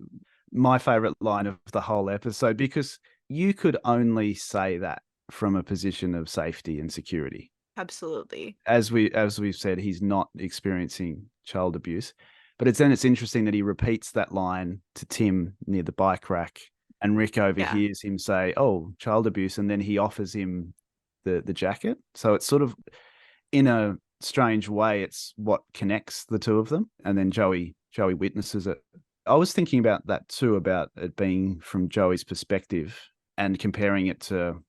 my favorite line of the whole episode because you could only say that from a position of safety and security. Absolutely. As we've said, he's not experiencing child abuse. But it's interesting that he repeats that line to Tim near the bike rack, and Rick Yeah. overhears him say, "Oh, child abuse," and then he offers him the jacket. So it's sort of in a strange way, it's what connects the two of them. And then Joey witnesses it. I was thinking about that too, about it being from Joey's perspective and comparing it to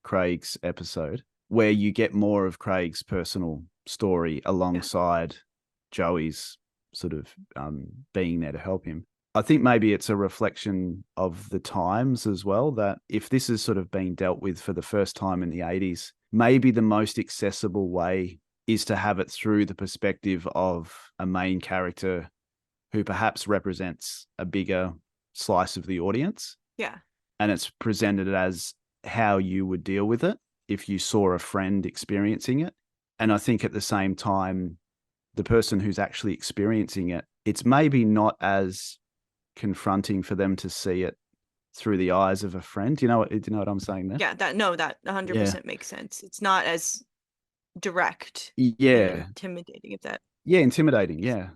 Craig's episode, where you get more of Craig's personal story Yeah. alongside Joey's sort of being there to help him. I think maybe it's a reflection of the times as well, that if this is sort of being dealt with for the first time in the 80s, maybe the most accessible way is to have it through the perspective of a main character who perhaps represents a bigger slice of the audience. Yeah. And it's presented as how you would deal with it if you saw a friend experiencing it. And I think at the same time, the person who's actually experiencing it, it's maybe not as confronting for them to see it through the eyes of a friend. Do you know what I'm saying there? Yeah, that Yeah. 100% makes sense. It's not as direct and Yeah. intimidating if that Yeah. Intimidating. Yeah.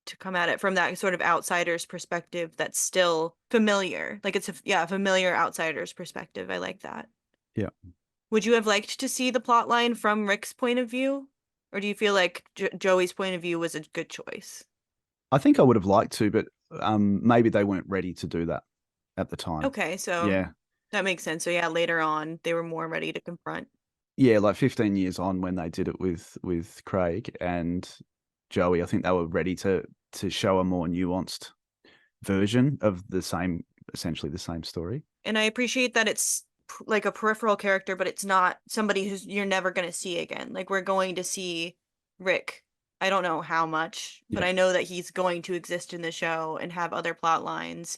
to come at it from that sort of outsider's perspective that's still familiar. Like it's a familiar outsider's perspective. I like that. Yeah. Would you have liked to see the plot line from Rick's point of view? Or do you feel like Joey's point of view was a good choice? I think I would have liked to, but maybe they weren't ready to do that at the time. Okay, so Yeah. that makes sense. So yeah, later on they were more ready to confront. Yeah, like 15 years on when they did it with Craig and Joey, I think they were ready to show a more nuanced version of the same, essentially the same story. And I appreciate that it's like a peripheral character, but it's not somebody who's you're never going to see again. Like we're going to see Rick. I don't know how much, but Yeah. I know that he's going to exist in the show and have other plot lines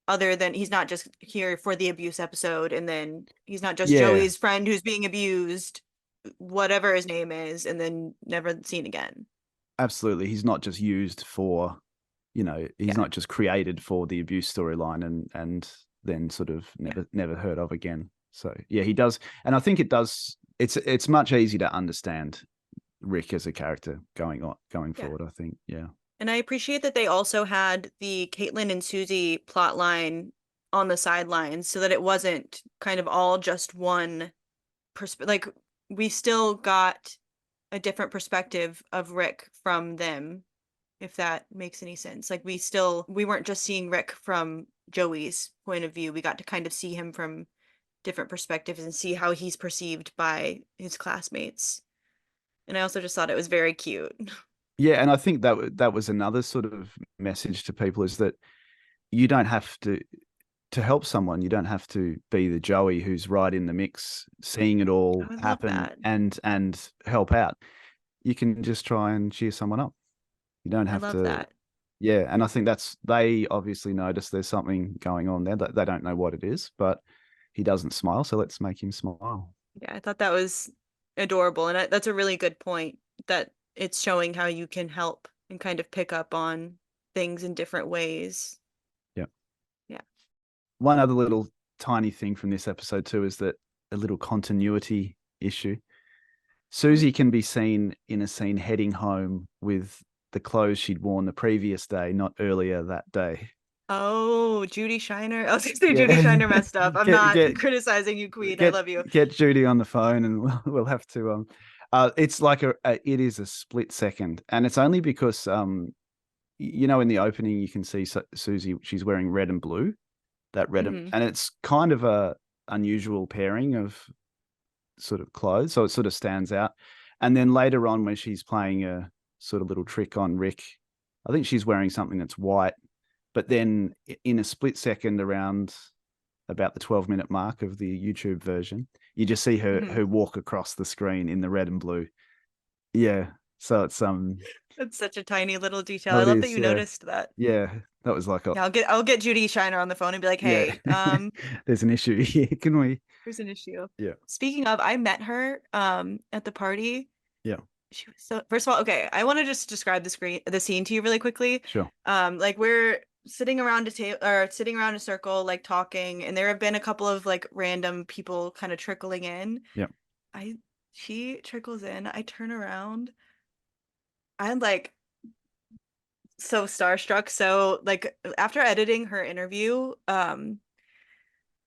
other than he's not just here for the abuse episode and then he's not just Yeah, Joey's friend who's being abused, whatever his name is, and then never seen again. absolutely. He's not just used for, he's Yeah. not just created for the abuse storyline and then sort of Yeah. never heard of again. So yeah, he does, and I think it does. It's much easier to understand Rick as a character going Yeah. forward. I think. Yeah. And I appreciate that they also had the Caitlin and Susie plot line on the sidelines so that it wasn't kind of all just one perspective. Like we still got a different perspective of Rick from them, if that makes any sense. Like we weren't just seeing Rick from Joey's point of view. We got to kind of see him from different perspectives and see how he's perceived by his classmates. And I also just thought it was very cute. Yeah, and I think that was another sort of message to people is that you don't have to help someone. You don't have to be the Joey who's right in the mix, seeing it all I love happen that. and help out. You can just try and cheer someone up. You don't I have love to. that. Yeah, and I think they obviously notice there's something going on there that they don't know what it is, but he doesn't smile, so let's make him smile. Yeah, I thought that was adorable. And that's a really good point that it's showing how you can help and kind of pick up on things in different ways. Yeah. Yeah. One other little tiny thing from this episode too is that a little continuity issue. Mhm. Susie can be seen in a scene heading home with the clothes she'd worn the previous day, not earlier that day. Oh, Judy Shiner. I was gonna say Judy Yeah, Shiner messed up. I'm get not get criticizing you, Queen. I get love you. get Judy on the phone, and we'll have to it's like it is a split second, and it's only because in the opening you can see Susie, she's wearing red and blue, that red Hmm. and it's kind of a unusual pairing of sort of clothes, so it sort of stands out. And then later on, when she's playing a sort of little trick on Rick, I think she's wearing something that's white. But then in a split second, around about the 12-minute mark of the YouTube version, you just see Hmm. her walk across the screen in the red and blue. Yeah. So it's That's such a tiny little detail. oh, I it love that is, you yeah. noticed that. Yeah. That was like a Yeah, I'll get Judy Shiner on the phone and be like, yeah. hey, There's an issue here. Can we? here's an issue. Yeah. Speaking of, I met her at the party. Yeah. She was so, first of all, okay, I want to just describe the scene to you really quickly. Sure. Like we're sitting around a table or sitting around a circle, like talking, and there have been a couple of like random people kind of trickling in. Yeah. I She trickles in, I turn around, I'm like so starstruck. So like after editing her interview, I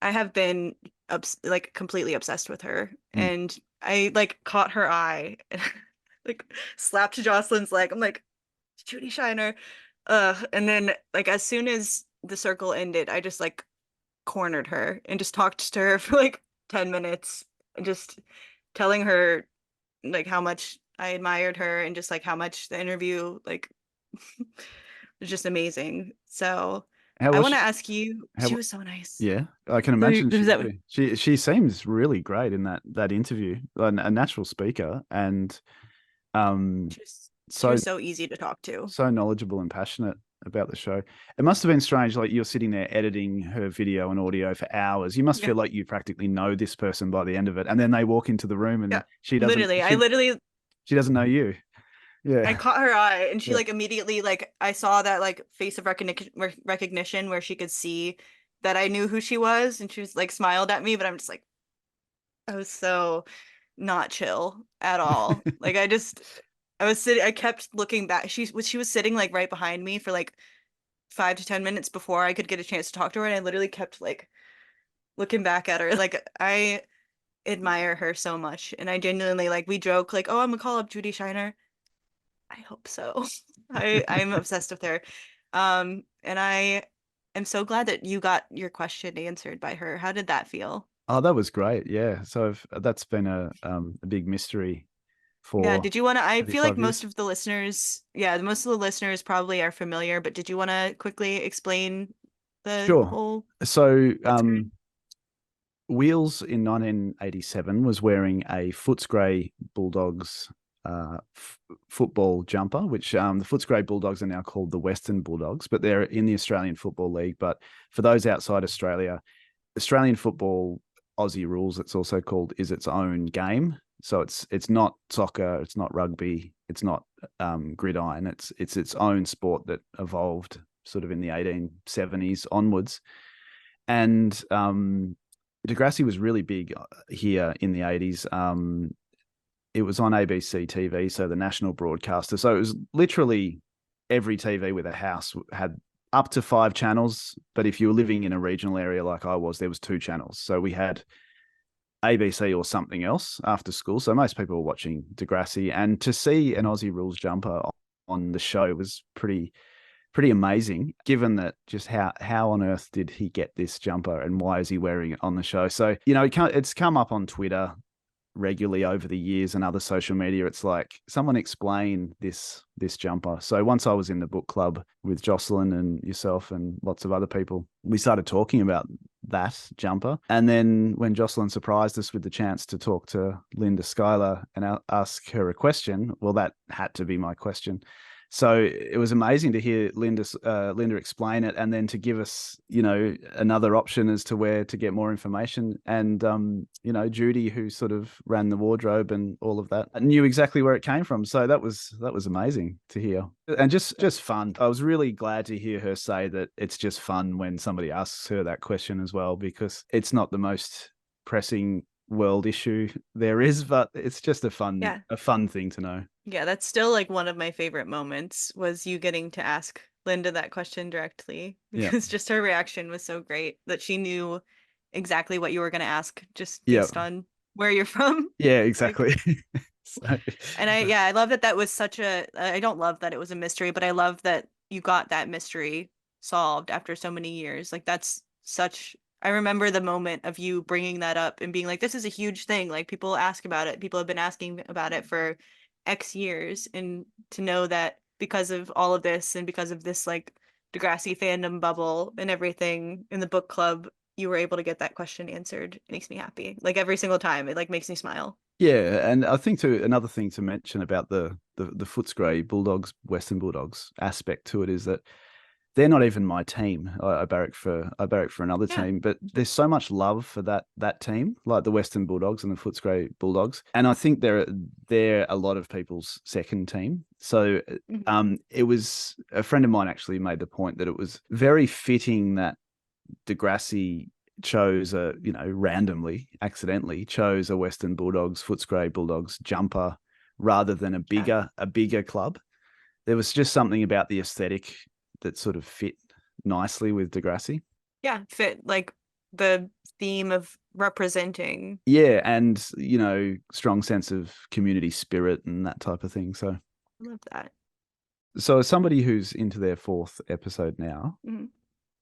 have been like completely obsessed with her, Mm. and I like caught her eye and like slapped Jocelyn's leg. I'm like, Judy Shiner. And then like as soon as the circle ended, I just like cornered her and just talked to her for like 10 minutes, and just telling her like how much I admired her and just like how much the interview like was just amazing. So How I was want to she? ask you, she How was so nice. Yeah, I can So imagine there's she'd that. be. She seems really great in that interview, a natural speaker, and um, She so was so easy to talk to. so knowledgeable and passionate about the show. It must have been strange, like you're sitting there editing her video and audio for hours. You must Yeah. feel like you practically know this person by the end of it, and then they walk into the room Yeah. and Literally, she doesn't know you. I Yeah, caught her eye and she yeah. like immediately like I saw that like face of recognition where she could see that I knew who she was, and she was like smiled at me, but I'm just like I was so not chill at all. Like I was sitting, I kept looking back. She was sitting like right behind me for like 5 to 10 minutes before I could get a chance to talk to her, and I literally kept like looking back at her. Like I admire her so much, and I genuinely like we joke like, "Oh, I'm gonna call up Judy Shiner." I hope so. I'm obsessed with her. And I am so glad that you got your question answered by her. How did that feel? Oh, that was great. Yeah, so that's been a big mystery Yeah, for did you want to, I maybe feel like 5 years. most of the listeners probably are familiar, but did you want to quickly explain the Sure. whole So, experience? Wheels in 1987 was wearing a Footscray Bulldogs football jumper, which the Footscray Bulldogs are now called the Western Bulldogs, but they're in the Australian Football League. But for those outside Australia, Australian football, Aussie rules, it's also called, is its own game. So it's not soccer, it's not rugby, it's not gridiron. It's its own sport that evolved sort of in the 1870s onwards. And Degrassi was really big here in the 80s. It was on ABC TV, so the national broadcaster. So it was literally every TV with a house had up to 5 channels. But if you were living in a regional area like I was, there was 2 channels. So we had ABC or something else after school. So most people were watching Degrassi, and to see an Aussie rules jumper on the show was pretty amazing, given that just how on earth did he get this jumper and why is he wearing it on the show? So it's come up on Twitter regularly over the years and other social media. It's like, someone explain this jumper. So once I was in the book club with Jocelyn and yourself and lots of other people, we started talking about that jumper. And then when Jocelyn surprised us with the chance to talk to Linda Schuyler and ask her a question, well, that had to be my question. So it was amazing to hear Linda explain it, and then to give us, another option as to where to get more information. And Judy, who sort of ran the wardrobe and all of that, knew exactly where it came from. So that was amazing to hear, and just fun. I was really glad to hear her say that it's just fun when somebody asks her that question as well, because it's not the most pressing world issue there is, but it's just Yeah. a fun thing to know. Yeah, that's still like one of my favorite moments was you getting to ask Linda that question directly Yeah. because just her reaction was so great that she knew exactly what you were going to ask just Yeah. based on where you're from. Yeah, Like, exactly. So, and I love that that was such a, I don't love that it was a mystery, but I love that you got that mystery solved after so many years. Like, that's such, I remember the moment of you bringing that up and being like, this is a huge thing. Like, people ask about it. People have been asking about it for X years. And to know that because of all of this and because of this, like, Degrassi fandom bubble and everything in the book club, you were able to get that question answered. It makes me happy. Like, every single time, it like makes me smile. yeah, and I think to another thing to mention about the Footscray Bulldogs, Western Bulldogs aspect to it is that they're not even my team. I barrack for another Yeah. team, but there's so much love for that team, like the Western Bulldogs and the Footscray Bulldogs, and I think they're a lot of people's second team. So Mhm. it was a friend of mine actually made the point that it was very fitting that Degrassi chose randomly, accidentally chose a Western Bulldogs, Footscray Bulldogs jumper rather than Yeah. a bigger club. There was just something about the aesthetic that sort of fit nicely with Degrassi. Yeah, fit like the theme of representing. Yeah, and strong sense of community spirit and that type of thing. So, I love that. so as somebody who's into their fourth episode now, Mhm.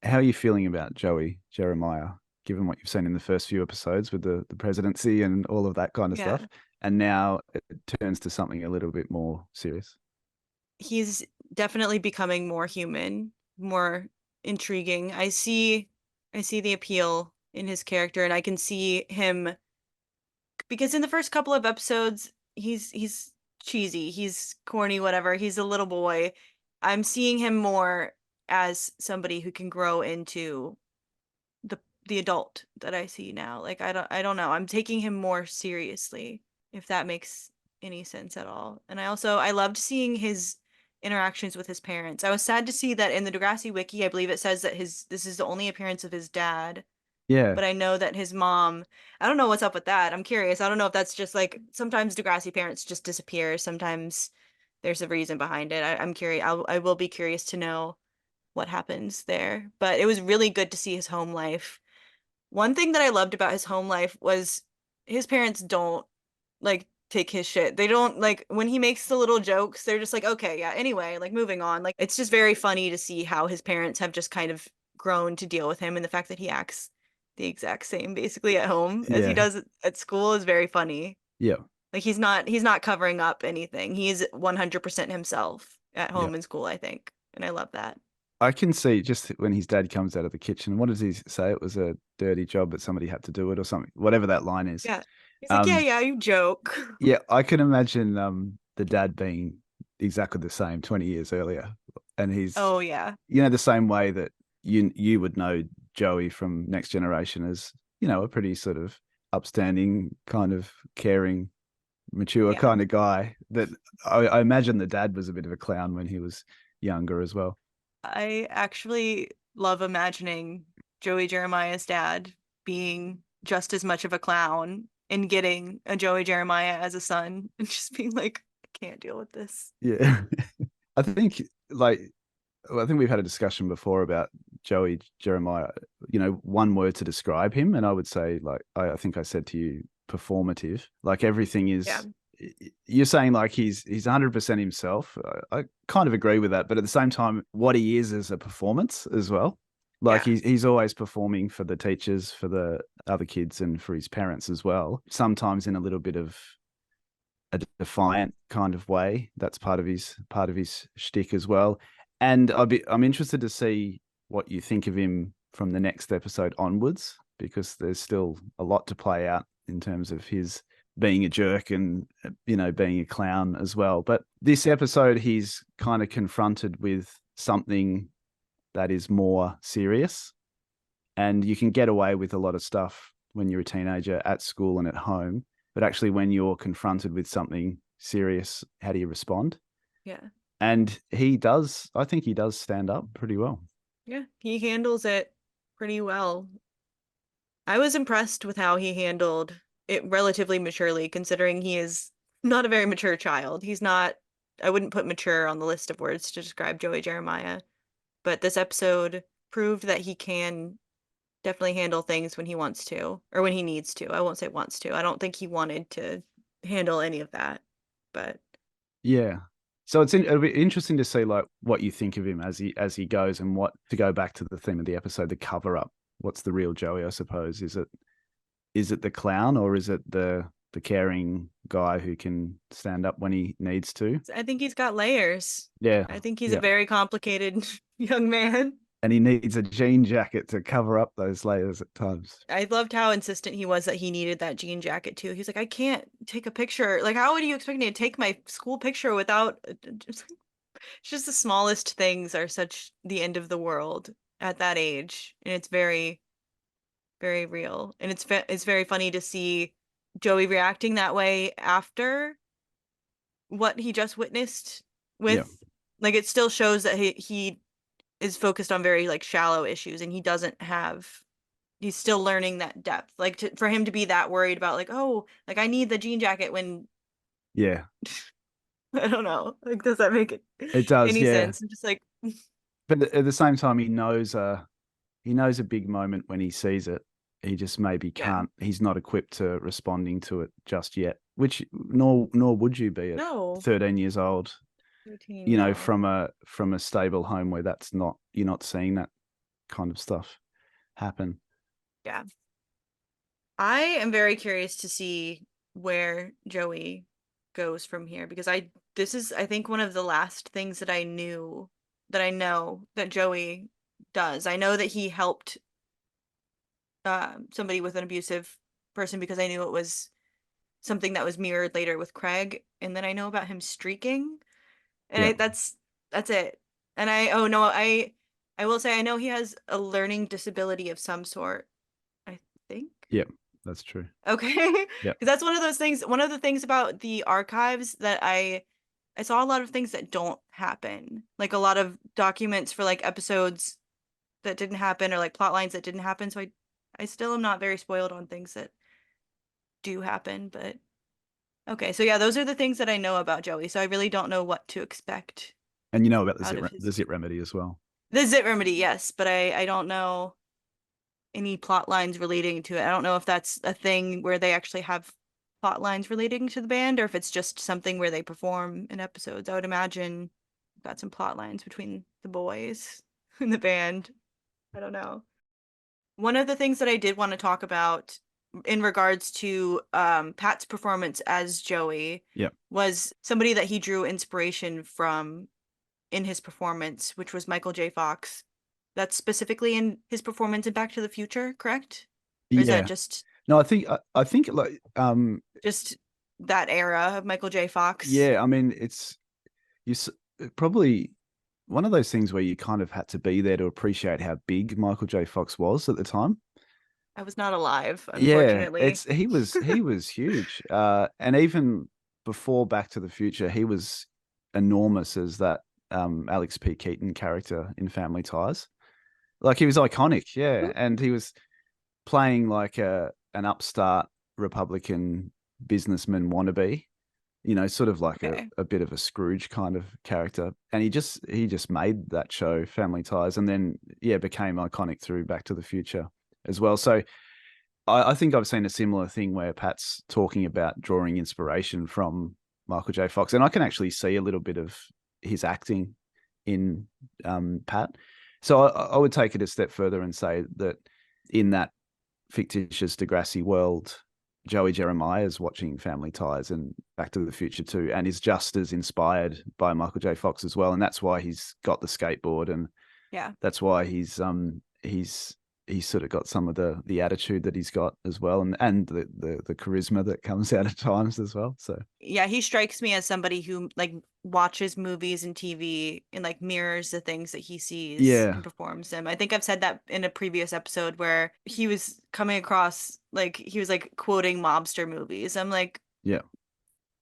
how are you feeling about Joey Jeremiah, given what you've seen in the first few episodes with the presidency and all of that kind of Yeah. stuff? And now it turns to something a little bit more serious. He's definitely becoming more human, more intriguing. I see the appeal in his character and I can see him because in the first couple of episodes he's cheesy, he's corny, whatever. He's a little boy. I'm seeing him more as somebody who can grow into the adult that I see now. Like I don't know. I'm taking him more seriously, if that makes any sense at all. And I loved seeing his interactions with his parents. I was sad to see that in the Degrassi wiki, I believe it says that his this is the only appearance of his dad, Yeah, but I know that his mom, I don't know what's up with that. I'm curious. I don't know if that's just like sometimes Degrassi parents just disappear. Sometimes there's a reason behind it. I'm curious. I will be curious to know what happens there. But it was really good to see his home life. One thing that I loved about his home life was his parents don't like take his shit. They don't like when he makes the little jokes, they're just like, okay, yeah, anyway, like moving on. Like it's just very funny to see how his parents have just kind of grown to deal with him and the fact that he acts the exact same basically at home as he yeah, does at school is very funny. yeah, Like he's not covering up anything. He's 100% himself at yeah. home and school, I think. And I love that. I can see just when his dad comes out of the kitchen. What does he say? It was a dirty job, but somebody had to do it, or something. Whatever that line is. Yeah. He's like, yeah, Um, yeah, you joke. yeah, I can imagine the dad being exactly the same 20 years earlier, and he's Oh yeah. the same way that you would know Joey from Next Generation as a pretty sort of upstanding, kind of caring, mature Yeah. kind of guy. That I imagine the dad was a bit of a clown when he was younger as well. I actually love imagining Joey Jeremiah's dad being just as much of a clown and getting a Joey Jeremiah as a son and just being like, I can't deal with this. Yeah. I think like well, I think we've had a discussion before about Joey Jeremiah, one word to describe him. And I would say, like, I think I said to you, performative. Like everything Yeah. is, you're saying like he's 100% himself. I kind of agree with that. But at the same time, what he is a performance as well. Like Yeah. he's always performing for the teachers, for the other kids, and for his parents as well. Sometimes in a little bit of a defiant kind of way. That's part of his shtick as well. And I'm interested to see what you think of him from the next episode onwards, because there's still a lot to play out in terms of his being a jerk and being a clown as well. But this episode, he's kind of confronted with something that is more serious, and you can get away with a lot of stuff when you're a teenager at school and at home. But actually, when you're confronted with something serious, how do you respond? Yeah. And I think he does stand up pretty well. Yeah. He handles it pretty well. I was impressed with how he handled it relatively maturely, considering he is not a very mature child. He's not, I wouldn't put mature on the list of words to describe Joey Jeremiah. but this episode proved that he can definitely handle things when he wants to, or when he needs to. I won't say wants to. I don't think he wanted to handle any of that, but Yeah. So it'll be interesting to see like what you think of him as he goes, and what, to go back to the theme of the episode, the cover up. What's the real Joey, I suppose? Is it the clown, or is it the caring guy who can stand up when he needs to? I think he's got layers. Yeah. I think he's a Yeah. very complicated young man. And he needs a jean jacket to cover up those layers at times. I loved how insistent he was that he needed that jean jacket too. He's like, I can't take a picture. Like, how would you expect me to take my school picture without just the smallest things are such the end of the world at that age. And it's very, very real. And it's very funny to see Joey reacting that way after what he just witnessed Yeah. with, like, it still shows that he is focused on very like shallow issues, and he doesn't have, he's still learning that depth. Like, for him to be that worried about like, oh, like I need the jean jacket when Yeah. I don't know, like, does that make It does, any yeah. sense? I'm just like, But at the same time, he knows a big moment when he sees it. He just maybe yeah, can't. He's not equipped to responding to it just yet. Which nor would you be at no, 13 years old. 13, You know, no. from a stable home where that's not, you're not seeing that kind of stuff happen. Yeah, I am very curious to see where Joey goes from here, because I this is, I think, one of the last things that I know that Joey does. I know that he helped somebody with an abusive person because I knew it was something that was mirrored later with Craig, and then I know about him streaking, and Yeah, that's it. And I oh no, I will say I know he has a learning disability of some sort, I think. yeah, that's true. Okay. Yeah, Because that's one of those things, one of the things about the archives that I saw a lot of things that don't happen. Like a lot of documents for like episodes that didn't happen, or like plot lines that didn't happen. So I still am not very spoiled on things that do happen, but okay. So yeah, those are the things that I know about Joey. So I really don't know what to expect and you know about out of the his zit remedy as well. the Zit Remedy, yes, but I don't know any plot lines relating to it. I don't know if that's a thing where they actually have plot lines relating to the band, or if it's just something where they perform in episodes. I would imagine got some plot lines between the boys in the band. I don't know. One of the things that I did want to talk about in regards to Pat's performance as Joey Yeah, was somebody that he drew inspiration from in his performance, which was Michael J. Fox. That's specifically in his performance in Back to the Future, correct? Or is that yeah. No, I think like just that era of Michael J. Fox? yeah. I mean, you probably one of those things where you kind of had to be there to appreciate how big Michael J. Fox was at the time. I was not alive, Yeah, unfortunately. he was huge. And even before Back to the Future, he was enormous as that Alex P. Keaton character in Family Ties. Like he was iconic, yeah. And he was playing like an upstart Republican businessman wannabe, you know, sort of like Okay. a bit of a Scrooge kind of character. And he just made that show, Family Ties, and then yeah, became iconic through Back to the Future as well. So I think I've seen a similar thing where Pat's talking about drawing inspiration from Michael J. Fox, and I can actually see a little bit of his acting in Pat. So I would take it a step further and say that in that fictitious Degrassi world, Joey Jeremiah is watching Family Ties and Back to the Future too, and is just as inspired by Michael J. Fox as well, and that's why he's got the skateboard, and Yeah. that's why he's sort of got some of the attitude that he's got as well, and the charisma that comes out at times as well. So Yeah, he strikes me as somebody who like watches movies and TV and like mirrors the things that he sees yeah, and performs them. I think I've said that in a previous episode where he was coming across like he was like quoting mobster movies. I'm like, yeah,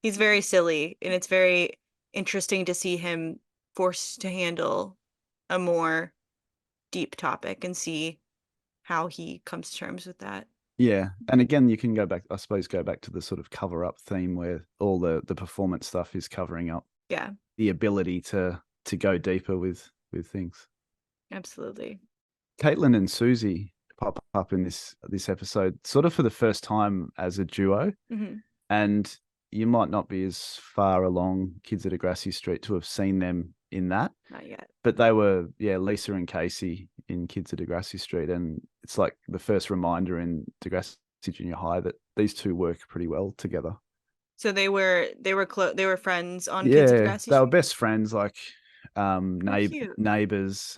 he's very silly, and it's very interesting to see him forced to handle a more deep topic and see how he comes to terms with that. yeah. And again, you can go back, I suppose, go back to the sort of cover up theme where all the performance stuff is covering up Yeah. the ability to go deeper with things. Absolutely. Caitlin and Susie pop up in this episode, sort of for the first time as a duo, Hmm. and you might not be as far along Kids of Degrassi Street to have seen them in that, Not yet. but they were, yeah, Lisa and Casey in Kids of Degrassi Street, and it's like the first reminder in Degrassi Junior High that these two work pretty well together. So they were friends on Kids of Yeah, Degrassi they were Street. best friends, like Oh, cute. neighbors.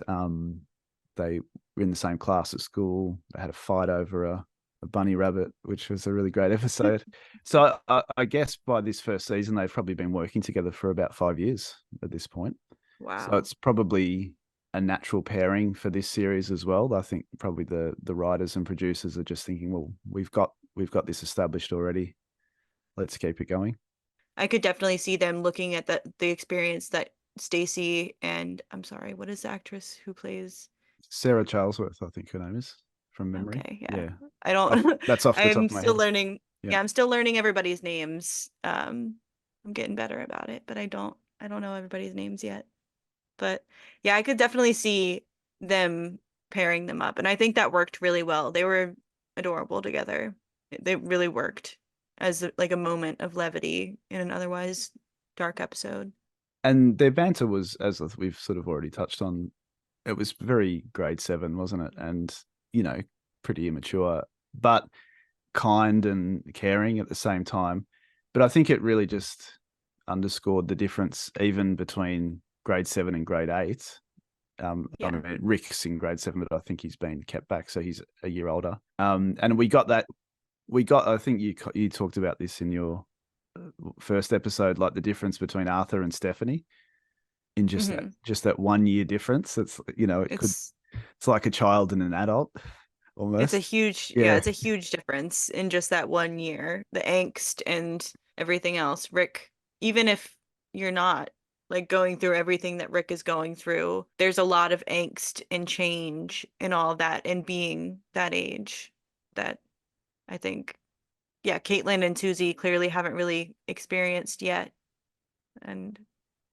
They were in the same class at school. They had a fight over a bunny rabbit, which was a really great episode. So I guess by this first season, they've probably been working together for about 5 years at this point. So Wow. it's probably a natural pairing for this series as well. I think probably the writers and producers are just thinking, well, we've got this established already. Let's keep it going. I could definitely see them looking at the experience that Stacy and I'm sorry, what is the actress who plays? Sarah Charlesworth, I think her name is, from memory. Okay, yeah. Yeah, I don't that's off the top I'm of my still head. learning. Yeah. Yeah, I'm still learning everybody's names. I'm getting better about it, but I don't know everybody's names yet. But yeah, I could definitely see them pairing them up. And I think that worked really well. They were adorable together. They really worked as like a moment of levity in an otherwise dark episode. And their banter was, as we've sort of already touched on, it was very grade seven, wasn't it? And, you know, pretty immature, but kind and caring at the same time. But I think it really just underscored the difference even between grade seven and grade eight. I Yeah. mean, Rick's in grade seven, but I think he's been kept back, so he's a year older. And we got that. We got. I think you talked about this in your first episode, like the difference between Arthur and Stephanie in Hmm. just that 1 year difference. It's, you know, It's it's like a child and an adult it's a almost. huge, yeah, Yeah. it's a huge difference in just that 1 year. The angst and everything else. Rick, even if you're not like going through everything that Rick is going through, there's a lot of angst and change and all of that and being that age that I think, yeah, Caitlin and Susie clearly haven't really experienced yet. And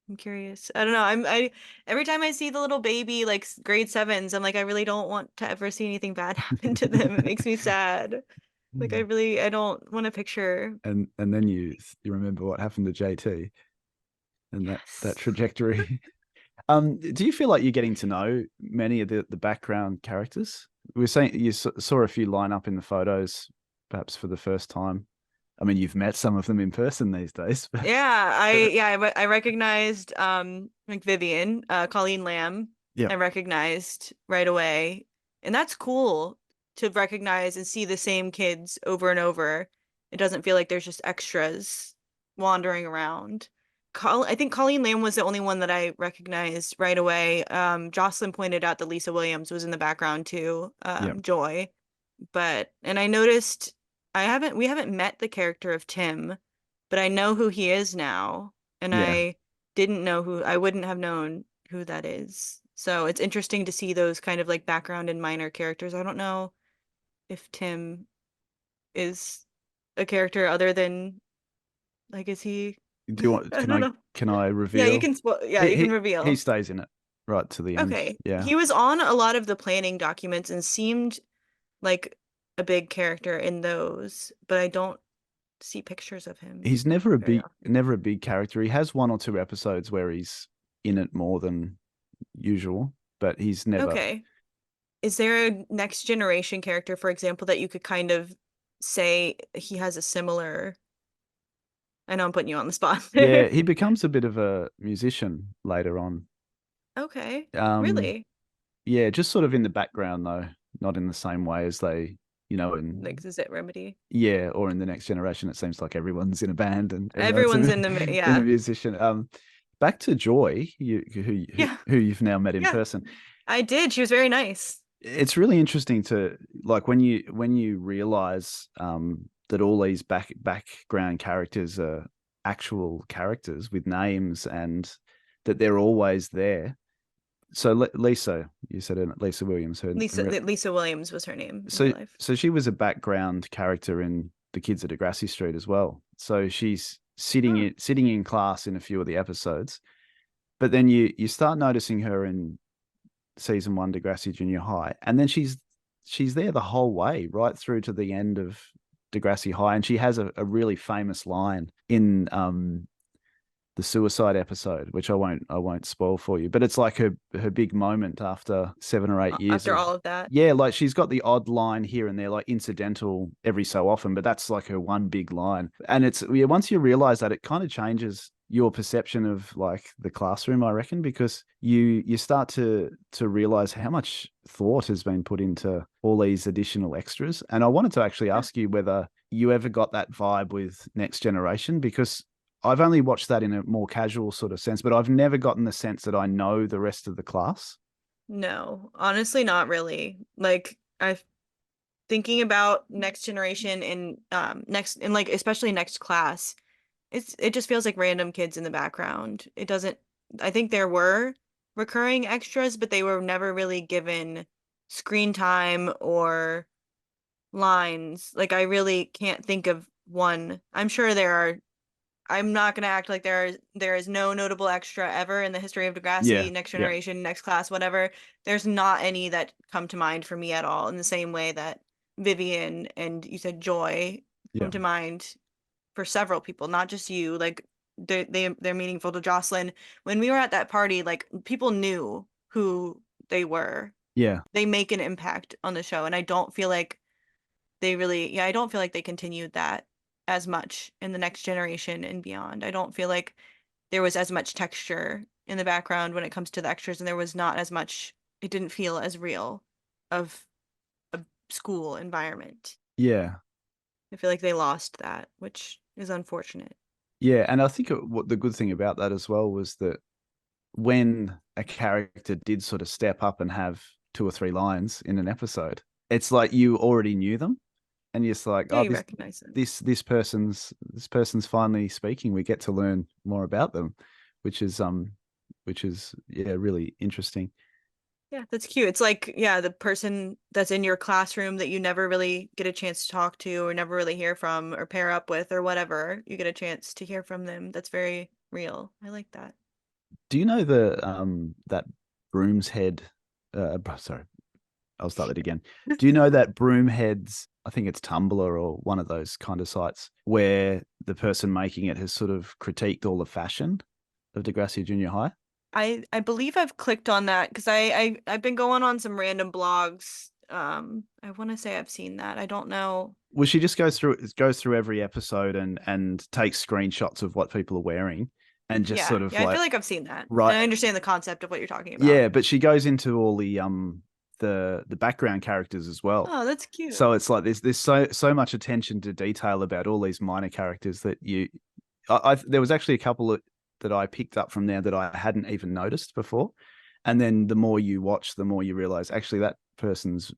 I'm curious. I don't know. I every time I see the little baby like grade sevens, I'm like, I really don't want to ever see anything bad happen to them. It makes me sad. Like I don't want to picture. And then you remember what happened to JT and that Yes. trajectory. Do you feel like you're getting to know many of the background characters? We were saying you saw a few line up in the photos, perhaps for the first time. I mean, you've met some of them in person these days, but I recognized like Vivian, Colleen Lamb. yeah, I recognized right away. And that's cool to recognize and see the same kids over and over. It doesn't feel like there's just extras wandering around. I think Colleen Lamb was the only one that I recognized right away. Jocelyn pointed out that Lisa Williams was in the background too, yeah. Joy. But and I noticed we haven't met the character of Tim, but I know who he is now, and Yeah. I wouldn't have known who that is. So it's interesting to see those kind of like background and minor characters. I don't know if Tim is a character other than like is he Do you want? I don't know. Can I Yeah, reveal? you can He reveal. stays in it right to the end. Okay. Yeah. He was on a lot of the planning documents and seemed like a big character in those, but I don't see pictures of him He's very often. never a big character. He has one or two episodes where he's in it more than usual, but he's never. Okay. Is there a next generation character, for example, that you could kind of say he has a similar? I know I'm putting you on the spot Yeah, there. he becomes a bit of a musician later on. Okay. Um, Really? yeah, just sort of in the background though, not in the same way as they, Like, in is it Remedy? yeah, or in the next generation, it seems like everyone's in a band and everyone's Everyone's in the, in a yeah. musician. Back to Joy, Yeah. who you've now met in Yeah. person. I did. She was very nice. It's really interesting to like when you realize that all these background characters are actual characters with names and that they're always there. So Lisa, you said it, Lisa Williams, Lisa Williams was her name in real life. so she was a background character in the Kids at Degrassi Street as well. So she's Oh. sitting in class in a few of the episodes, but then you start noticing her in season one Degrassi Junior High, and then she's there the whole way, right through to the end of Degrassi High, and she has a really famous line in the suicide episode, which I won't spoil for you, but it's like her big moment after 7 or 8 years After of, all of that. yeah, like she's got the odd line here and there, like incidental every so often, but that's like her one big line. And it's, yeah, once you realize that, it kind of changes your perception of like the classroom, I reckon, because you start to realize how much thought has been put into all these additional extras. And I wanted to actually Yeah. ask you whether you ever got that vibe with Next Generation, because I've only watched that in a more casual sort of sense, but I've never gotten the sense that I know the rest of the class. No, honestly, not really. Like I thinking about next generation and next and like especially next class, it just feels like random kids in the background. It doesn't I think there were recurring extras, but they were never really given screen time or lines. Like I really can't think of one. I'm sure there are. I'm not gonna act like there is no notable extra ever in the history of Yeah, Degrassi, Next yeah, Generation, Next Class, whatever. There's not any that come to mind for me at all, in the same way that Vivian and you said Joy yeah, come to mind for several people, not just you. Like they're meaningful to Jocelyn. When we were at that party, like people knew who they were. yeah, They make an impact on the show, and I don't feel like they really, yeah, I don't feel like they continued that as much in the next generation and beyond. I don't feel like there was as much texture in the background when it comes to the extras, and there was not as much, it didn't feel as real of a school environment. yeah, I feel like they lost that, which is unfortunate. yeah. And I think what the good thing about that as well was that when a character did sort of step up and have two or three lines in an episode, it's like you already knew them, and you're just like, Yeah, oh, you this recognize them. this this person's finally speaking. We get to learn more about them, which is yeah, really interesting. Yeah, that's cute. It's like, yeah, the person that's in your classroom that you never really get a chance to talk to or never really hear from or pair up with or whatever, you get a chance to hear from them. That's very real. I like that. Do you know the that Broom's Head? Sorry, I'll start that again. Do you know that Broomhead's? I think it's Tumblr or one of those kind of sites where the person making it has sort of critiqued all the fashion of Degrassi Junior High. I believe I've clicked on that because I've been going on some random blogs. I want to say I've seen that. I don't know. Well, she just goes through every episode and takes screenshots of what people are wearing and just Yeah, sort of yeah, I feel like like I've seen that. And right, I understand the concept of what you're talking about. yeah, but she goes into all the background characters as well. Oh, that's cute. So it's like there's so much attention to detail about all these minor characters that there was actually a couple that I picked up from there that I hadn't even noticed before, and then the more you watch, the more you realize actually that person's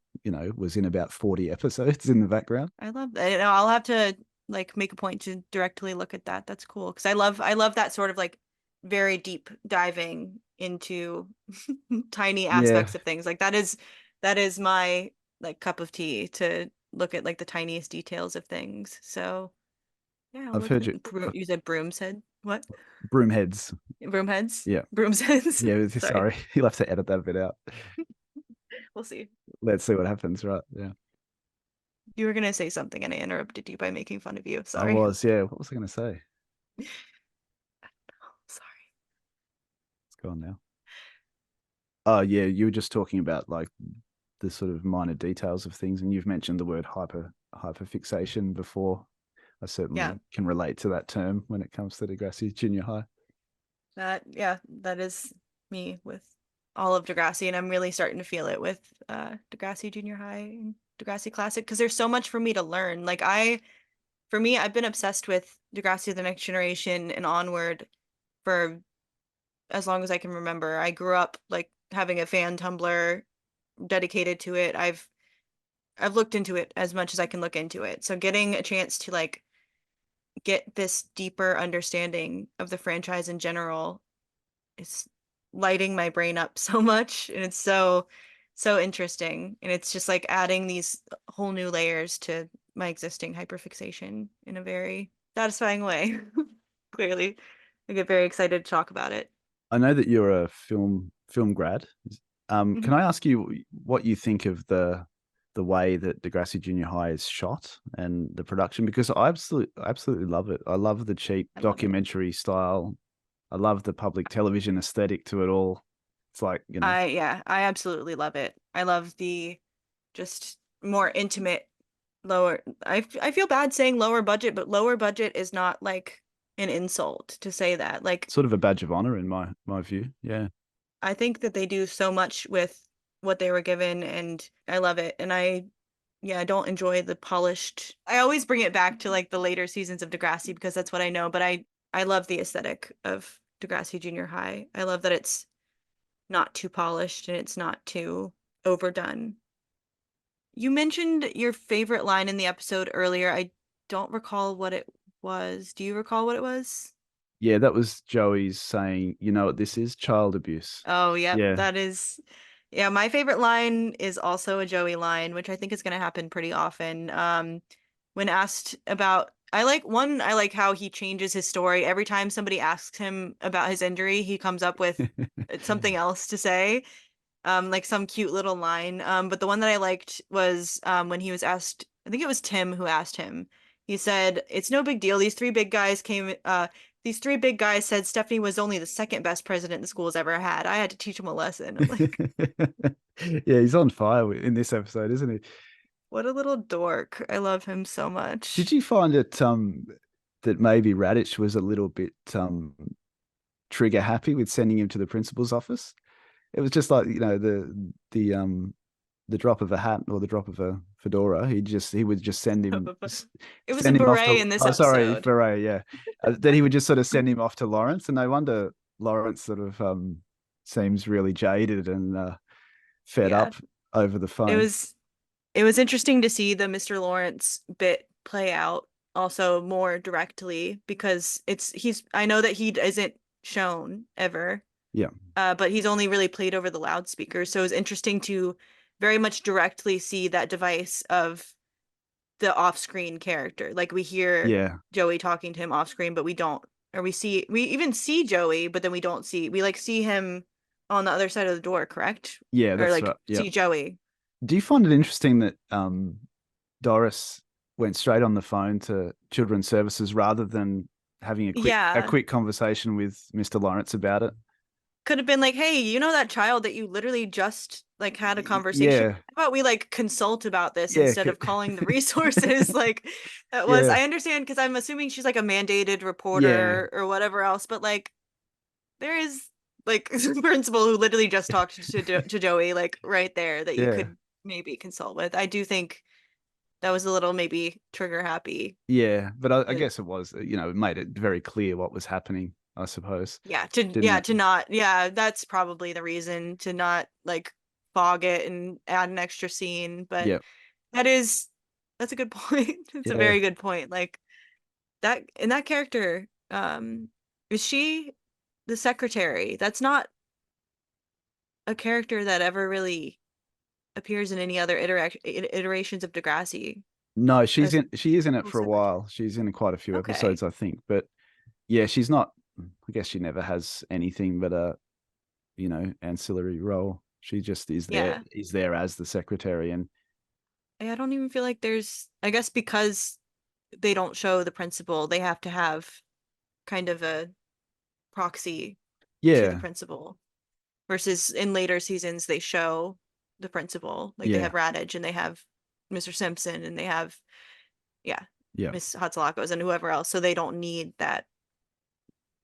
was in about 40 episodes in the background. I love that. You know, I'll have to like make a point to directly look at that. That's cool because I love that sort of like very deep diving into tiny Yeah, aspects of things. Like that is my like cup of tea to look at like the tiniest details of things. So yeah, I'll I've look heard at you. you said broom's head. What? Broomheads. Broom heads? Yeah, Broom's heads. yeah. Sorry. Sorry, you'll have to edit that bit out. We'll see. Let's see what happens. Right? Yeah, You were gonna say something and I interrupted you by making fun of you. I Sorry. was. Yeah, what was I going to say? Sorry. It's gone now. Oh yeah, you were just talking about like the sort of minor details of things, and you've mentioned the word hyperfixation before. I Yeah. certainly can relate to that term when it comes to Degrassi Junior High. Yeah, that is me with all of Degrassi, and I'm really starting to feel it with Degrassi Junior High and Degrassi Classic because there's so much for me to learn. For me, I've been obsessed with Degrassi the Next Generation and onward for as long as I can remember. I grew up like having a fan Tumblr dedicated to it. I've looked into it as much as I can look into it. So getting a chance to like get this deeper understanding of the franchise in general is lighting my brain up so much, and it's so interesting, and it's just like adding these whole new layers to my existing hyperfixation in a very satisfying way. Clearly, I get very excited to talk about it. I know that you're a film grad. Can Mhm. I ask you what you think of the way that Degrassi Junior High is shot and the production? Because I absolutely love it. I love the cheap I love it. documentary style. I love the public television aesthetic to it all. It's like, Yeah, I absolutely love it. I love the just more intimate lower I feel bad saying lower budget, but lower budget is not like an insult to say that. Like sort of a badge of honor in my view. Yeah. I think that they do so much with what they were given and I love it. And yeah, I don't enjoy the polished. I always bring it back to like the later seasons of Degrassi because that's what I know, but I love the aesthetic of Degrassi Junior High. I love that it's not too polished and it's not too overdone. You mentioned your favorite line in the episode earlier. I don't recall what it was. Do you recall what it was? Yeah, that was Joey's saying, you know what this is? Child abuse. Oh, yep, Yeah. that is. Yeah, my favorite line is also a Joey line, which I think is going to happen pretty often. When asked about, I like how he changes his story every time somebody asks him about his injury, he comes up with something else to say. Like some cute little line. But the one that I liked was when he was asked, I think it was Tim who asked him. He said, "It's no big deal. These three big guys said Stephanie was only the second best president the school's ever had. I had to teach him a lesson." I'm like, Yeah, he's on fire in this episode, isn't he? what a little dork. I love him so Did much. you find it that maybe Radish was a little bit trigger happy with sending him to the principal's office? It was just like, the drop of a hat or the drop of a fedora. He would just It was a send him off beret to, in this oh sorry, episode. Foray, yeah. Then he would just sort of send him off to Lawrence, and no wonder Lawrence sort of seems really jaded and fed Yeah, up over the it phone. was it was interesting to see the Mr. Lawrence bit play out also more directly because he's I know that he isn't shown ever, Yeah, but he's only really played over the loudspeakers. So it was interesting to very much directly see that device of the off-screen character. Like we hear yeah, Joey talking to him off-screen, but we don't, or we even see Joey, but then we like see him on the other side of the door, correct? yeah. Or That's like right. Yeah. see Joey. Do you find it interesting that Doris went straight on the phone to Children's Services rather than having a Yeah, quick conversation with Mr. Lawrence about it? could have been like, hey, you know that child that you literally just like had a conversation? Yeah, How about we like consult about this yeah, instead of calling the resources? Like that was, yeah, I understand because I'm assuming she's like a mandated yeah, reporter or whatever else, but like there is like a principal who literally just talked to Joey like right there that you yeah, could maybe consult with. I do think that was a little maybe trigger happy. yeah. But I uh, guess it was, it made it very clear what was happening, I suppose, didn't it? to not that's probably the reason to not like fog it and add an extra scene, but Yeah, that is that's a good point. It's a yeah. very good point. Like that in that character, is she the secretary? That's not a character that ever really appears in any other iterations of Degrassi No, as she is in it school for a secretary. while. She's in quite a few Okay. episodes, I think. But yeah, she's not. I guess she never has anything but a ancillary role. She just Yeah. is there as the secretary, and I don't even feel like there's I guess because they don't show the principal, they have to have kind of a proxy to the yeah, principal versus in later seasons they show the principal. Like they yeah, have Raditch and they have Mr. Simpson and they have yeah, yeah, Miss Hatsalakos and whoever else. So they don't need that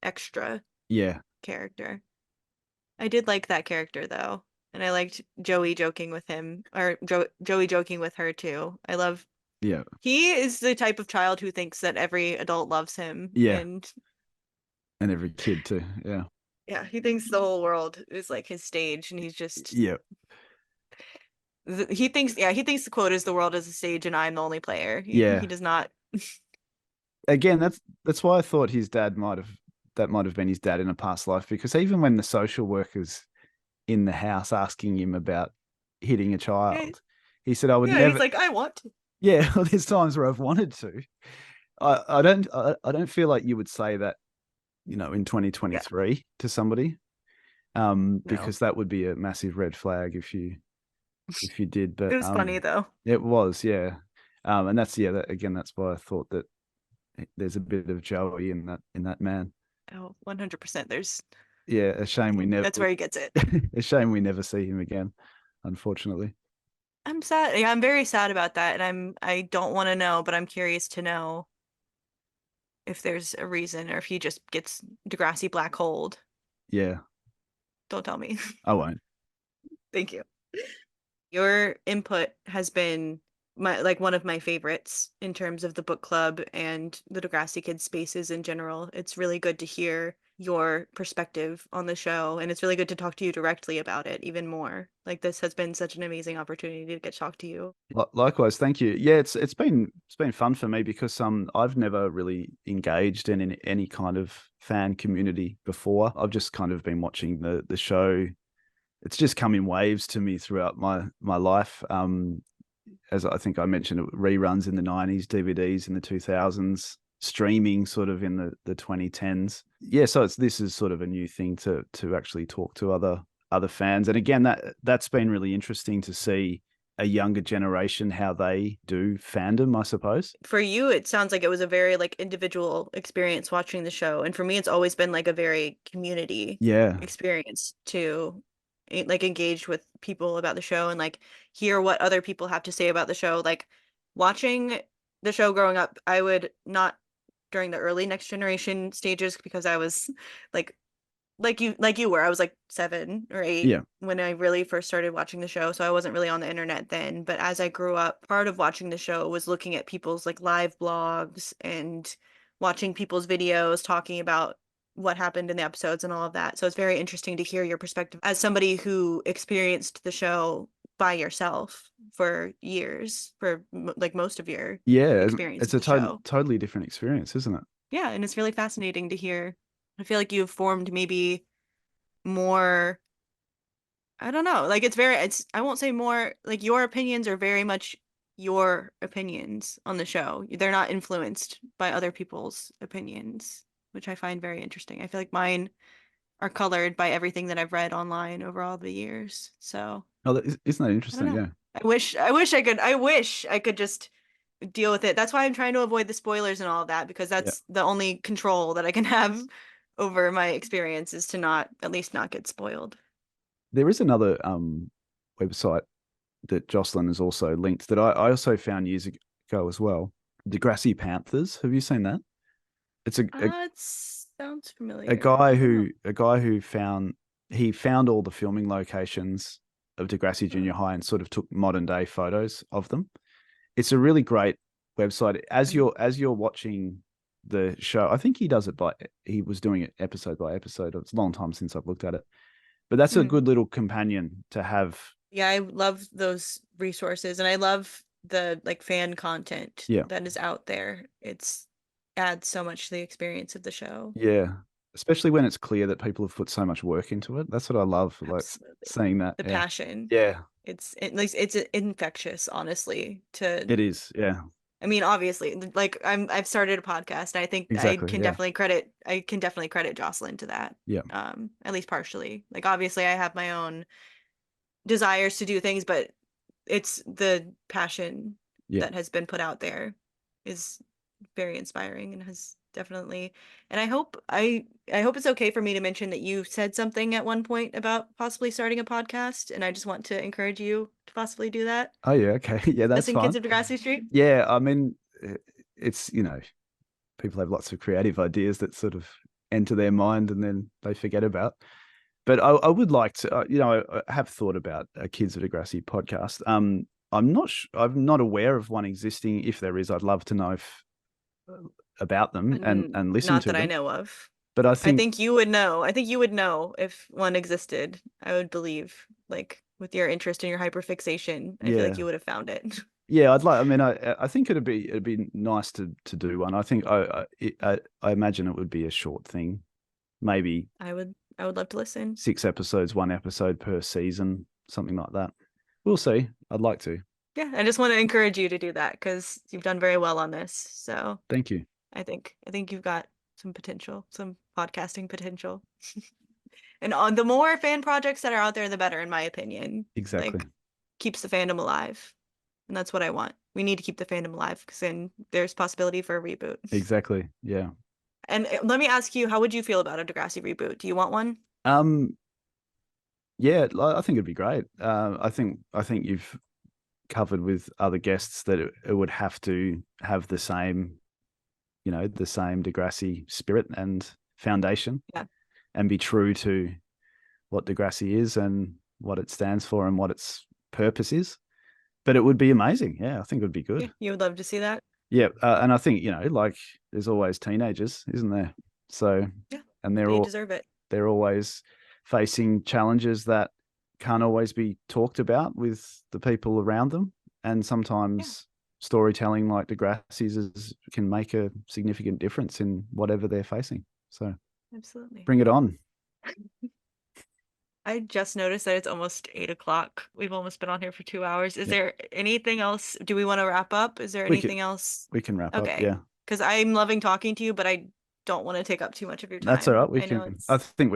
extra yeah, character. I did like that character though. And I liked Joey joking with him or Joey joking with her too. I love yeah, he is the type of child who thinks that every adult loves him yeah, and and every kid too. Yeah, yeah, he thinks the whole world is like his stage and he's just yeah, he thinks the quote is the world is a stage and I'm the only player. He yeah. does not. Again, that's why I thought his dad might have been his dad in a past life, because even when the social workers in the house asking him about hitting a child, he said, "I would Yeah, he's never." like I want to. Yeah, well, there's times where I've wanted to. I don't feel like you would say that, in Yeah. 2023 to somebody. No. because that would be a massive red flag if you did. It But was funny though. it was, yeah. And that's again, that's why I thought that there's a bit of Joey in that man. Oh, 100%. There's Yeah, a shame we never that's where he gets it. a shame we never see him again, unfortunately. I'm sad. Yeah, I'm very sad about that, and I don't want to know, but I'm curious to know if there's a reason or if he just gets Degrassi black holed. Yeah, Don't tell me. I won't. Thank you. Your input has been my like one of my favorites in terms of the book club and the Degrassi Kid spaces in general. It's really good to hear your perspective on the show, and it's really good to talk to you directly about it even more. Like this has been such an amazing opportunity to get to talk to you. Likewise, thank you. Yeah, it's been fun for me because I've never really engaged in any kind of fan community before. I've just kind of been watching the show. It's just come in waves to me throughout my life. As I think I mentioned, reruns in the 90s, DVDs in the 2000s, streaming sort of in the 2010s. Yeah, so this is sort of a new thing to actually talk to other fans. And again, that's been really interesting to see a younger generation how they do fandom, I suppose. For you, it sounds like it was a very like individual experience watching the show, and for me, it's always been like a very community Yeah. experience to like engage with people about the show and like hear what other people have to say about the show. Like watching the show growing up, I would not during the early Next Generation stages because I was like like you were. I was like 7 or 8 Yeah. when I really first started watching the show, so I wasn't really on the internet then. But as I grew up, part of watching the show was looking at people's like live blogs and watching people's videos talking about what happened in the episodes and all of that. So it's very interesting to hear your perspective as somebody who experienced the show by yourself for years, for like most of your Yeah. experience It's with a the show. totally different experience, isn't it? Yeah, and it's really fascinating to hear. I feel like you've formed maybe more, I don't know, like it's I won't say more, like your opinions are very much your opinions on the show. They're not influenced by other people's opinions, which I find very interesting. I feel like mine are colored by everything that I've read online over all the years. So, Oh, isn't that I don't interesting? know. Yeah. I wish I could just deal with it. That's why I'm trying to avoid the spoilers and all of that because Yeah. that's the only control that I can have over my experience is to not at least not get spoiled. There is another website that Jocelyn has also linked that I also found years ago as well. Degrassi Panthers. Have you seen that? It's It sounds familiar. I don't know. a guy who found all the filming locations of Degrassi Uh, Junior High and sort of took modern day photos of them. It's a really great website. mm, As you're watching the show, I think he was doing it episode by episode. It's a long time since I've looked at it, but that's a mm. good little companion to have. Yeah, I love those resources and I love the like fan content Yeah. that is out there. It's adds so much to the experience of the show. Yeah. Especially when it's clear that people have put so much work into it. That's what I love, like Absolutely. seeing that. The Yeah. passion. Yeah. It's at least it's infectious, honestly, to It is. Yeah. I mean, obviously, like I've started a podcast. And I think Exactly. Yeah. I can definitely credit Jocelyn to that. Yeah. At least partially. Like obviously I have my own desires to do things, but it's the passion Yeah. that has been put out there is very inspiring and has definitely and I hope it's okay for me to mention that you said something at one point about possibly starting a podcast, and I just want to encourage you to possibly do that. Oh yeah. Okay. Yeah, that's Listen, fine. Kids of Degrassi Street. Yeah. I mean, it's people have lots of creative ideas that sort of enter their mind and then they forget about. But I would like to, I have thought about a Kids of Degrassi podcast. I'm not aware of one existing. If there is, I'd love to know about them and listen Not to that I them. know of. But I I think, think you would know. I think you would know if one existed. I would believe, like with your interest and your hyperfixation, I feel like yeah, you would have found it. yeah, I'd like. I mean, I think it'd be nice to do one. I think I imagine it would be a short thing, maybe I would love to listen. 6 episodes, 1 episode per season, something like that. We'll see. I'd like to. Yeah, I just want to encourage you to do that because you've done very well on this. So Thank you. I think you've got some potential, some podcasting potential. And on the more fan projects that are out there, the better, in my opinion. Exactly. Like, keeps the fandom alive. And that's what I want. We need to keep the fandom alive because then there's possibility for a reboot. Exactly. Yeah. And let me ask you, how would you feel about a Degrassi reboot? Do you want one? Um, yeah, I think it'd be great. I think you've covered with other guests that it would have to have the same, the same Degrassi spirit and foundation, Yeah. and be true to what Degrassi is and what it stands for and what its purpose is. But it would be amazing. Yeah, I think it would be Yeah. good. You would love to see that? Yeah, and I think like there's always teenagers, isn't there? So, Yeah. and They deserve it. they're always facing challenges that can't always be talked about with the people around them, and Yeah. sometimes storytelling like Degrassi's can make a significant difference in whatever they're facing. So, Absolutely. bring it on. I just noticed that it's almost 8 o'clock. We've almost been on here for 2 hours. Is Yeah, there anything else? Do we want to wrap up? Is there we can anything else? we can wrap up. Okay. Yeah, Because I'm loving talking to you, but I don't want to take up too much of your that's all time. right. We I know can. I it's, think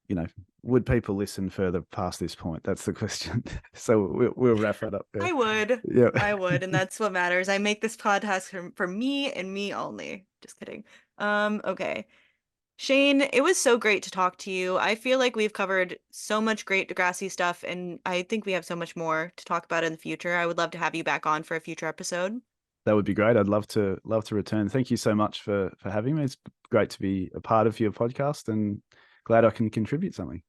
you know, would people listen further past this point? That's the question. So we'll wrap it up there. I would. Yeah. I would, and that's what matters. I make this podcast for me and me only. Just kidding. Okay. Shane, it was so great to talk to you. I feel like we've covered so much great Degrassi stuff, and I think we have so much more to talk about in the future. I would love to have you back on for a future episode. That would be great. I'd love to return. Thank you so much for having me. It's great to be a part of your podcast and glad I can contribute something.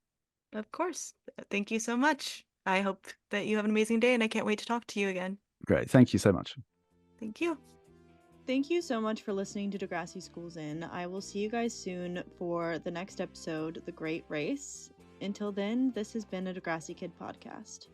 Of course. Thank you so much. I hope that you have an amazing day, and I can't wait to talk to you again. Great. Thank you so much. Thank you. Thank you so much for listening to Degrassi Schools In. I will see you guys soon for the next episode, The Great Race. Until then, this has been a Degrassi Kid podcast.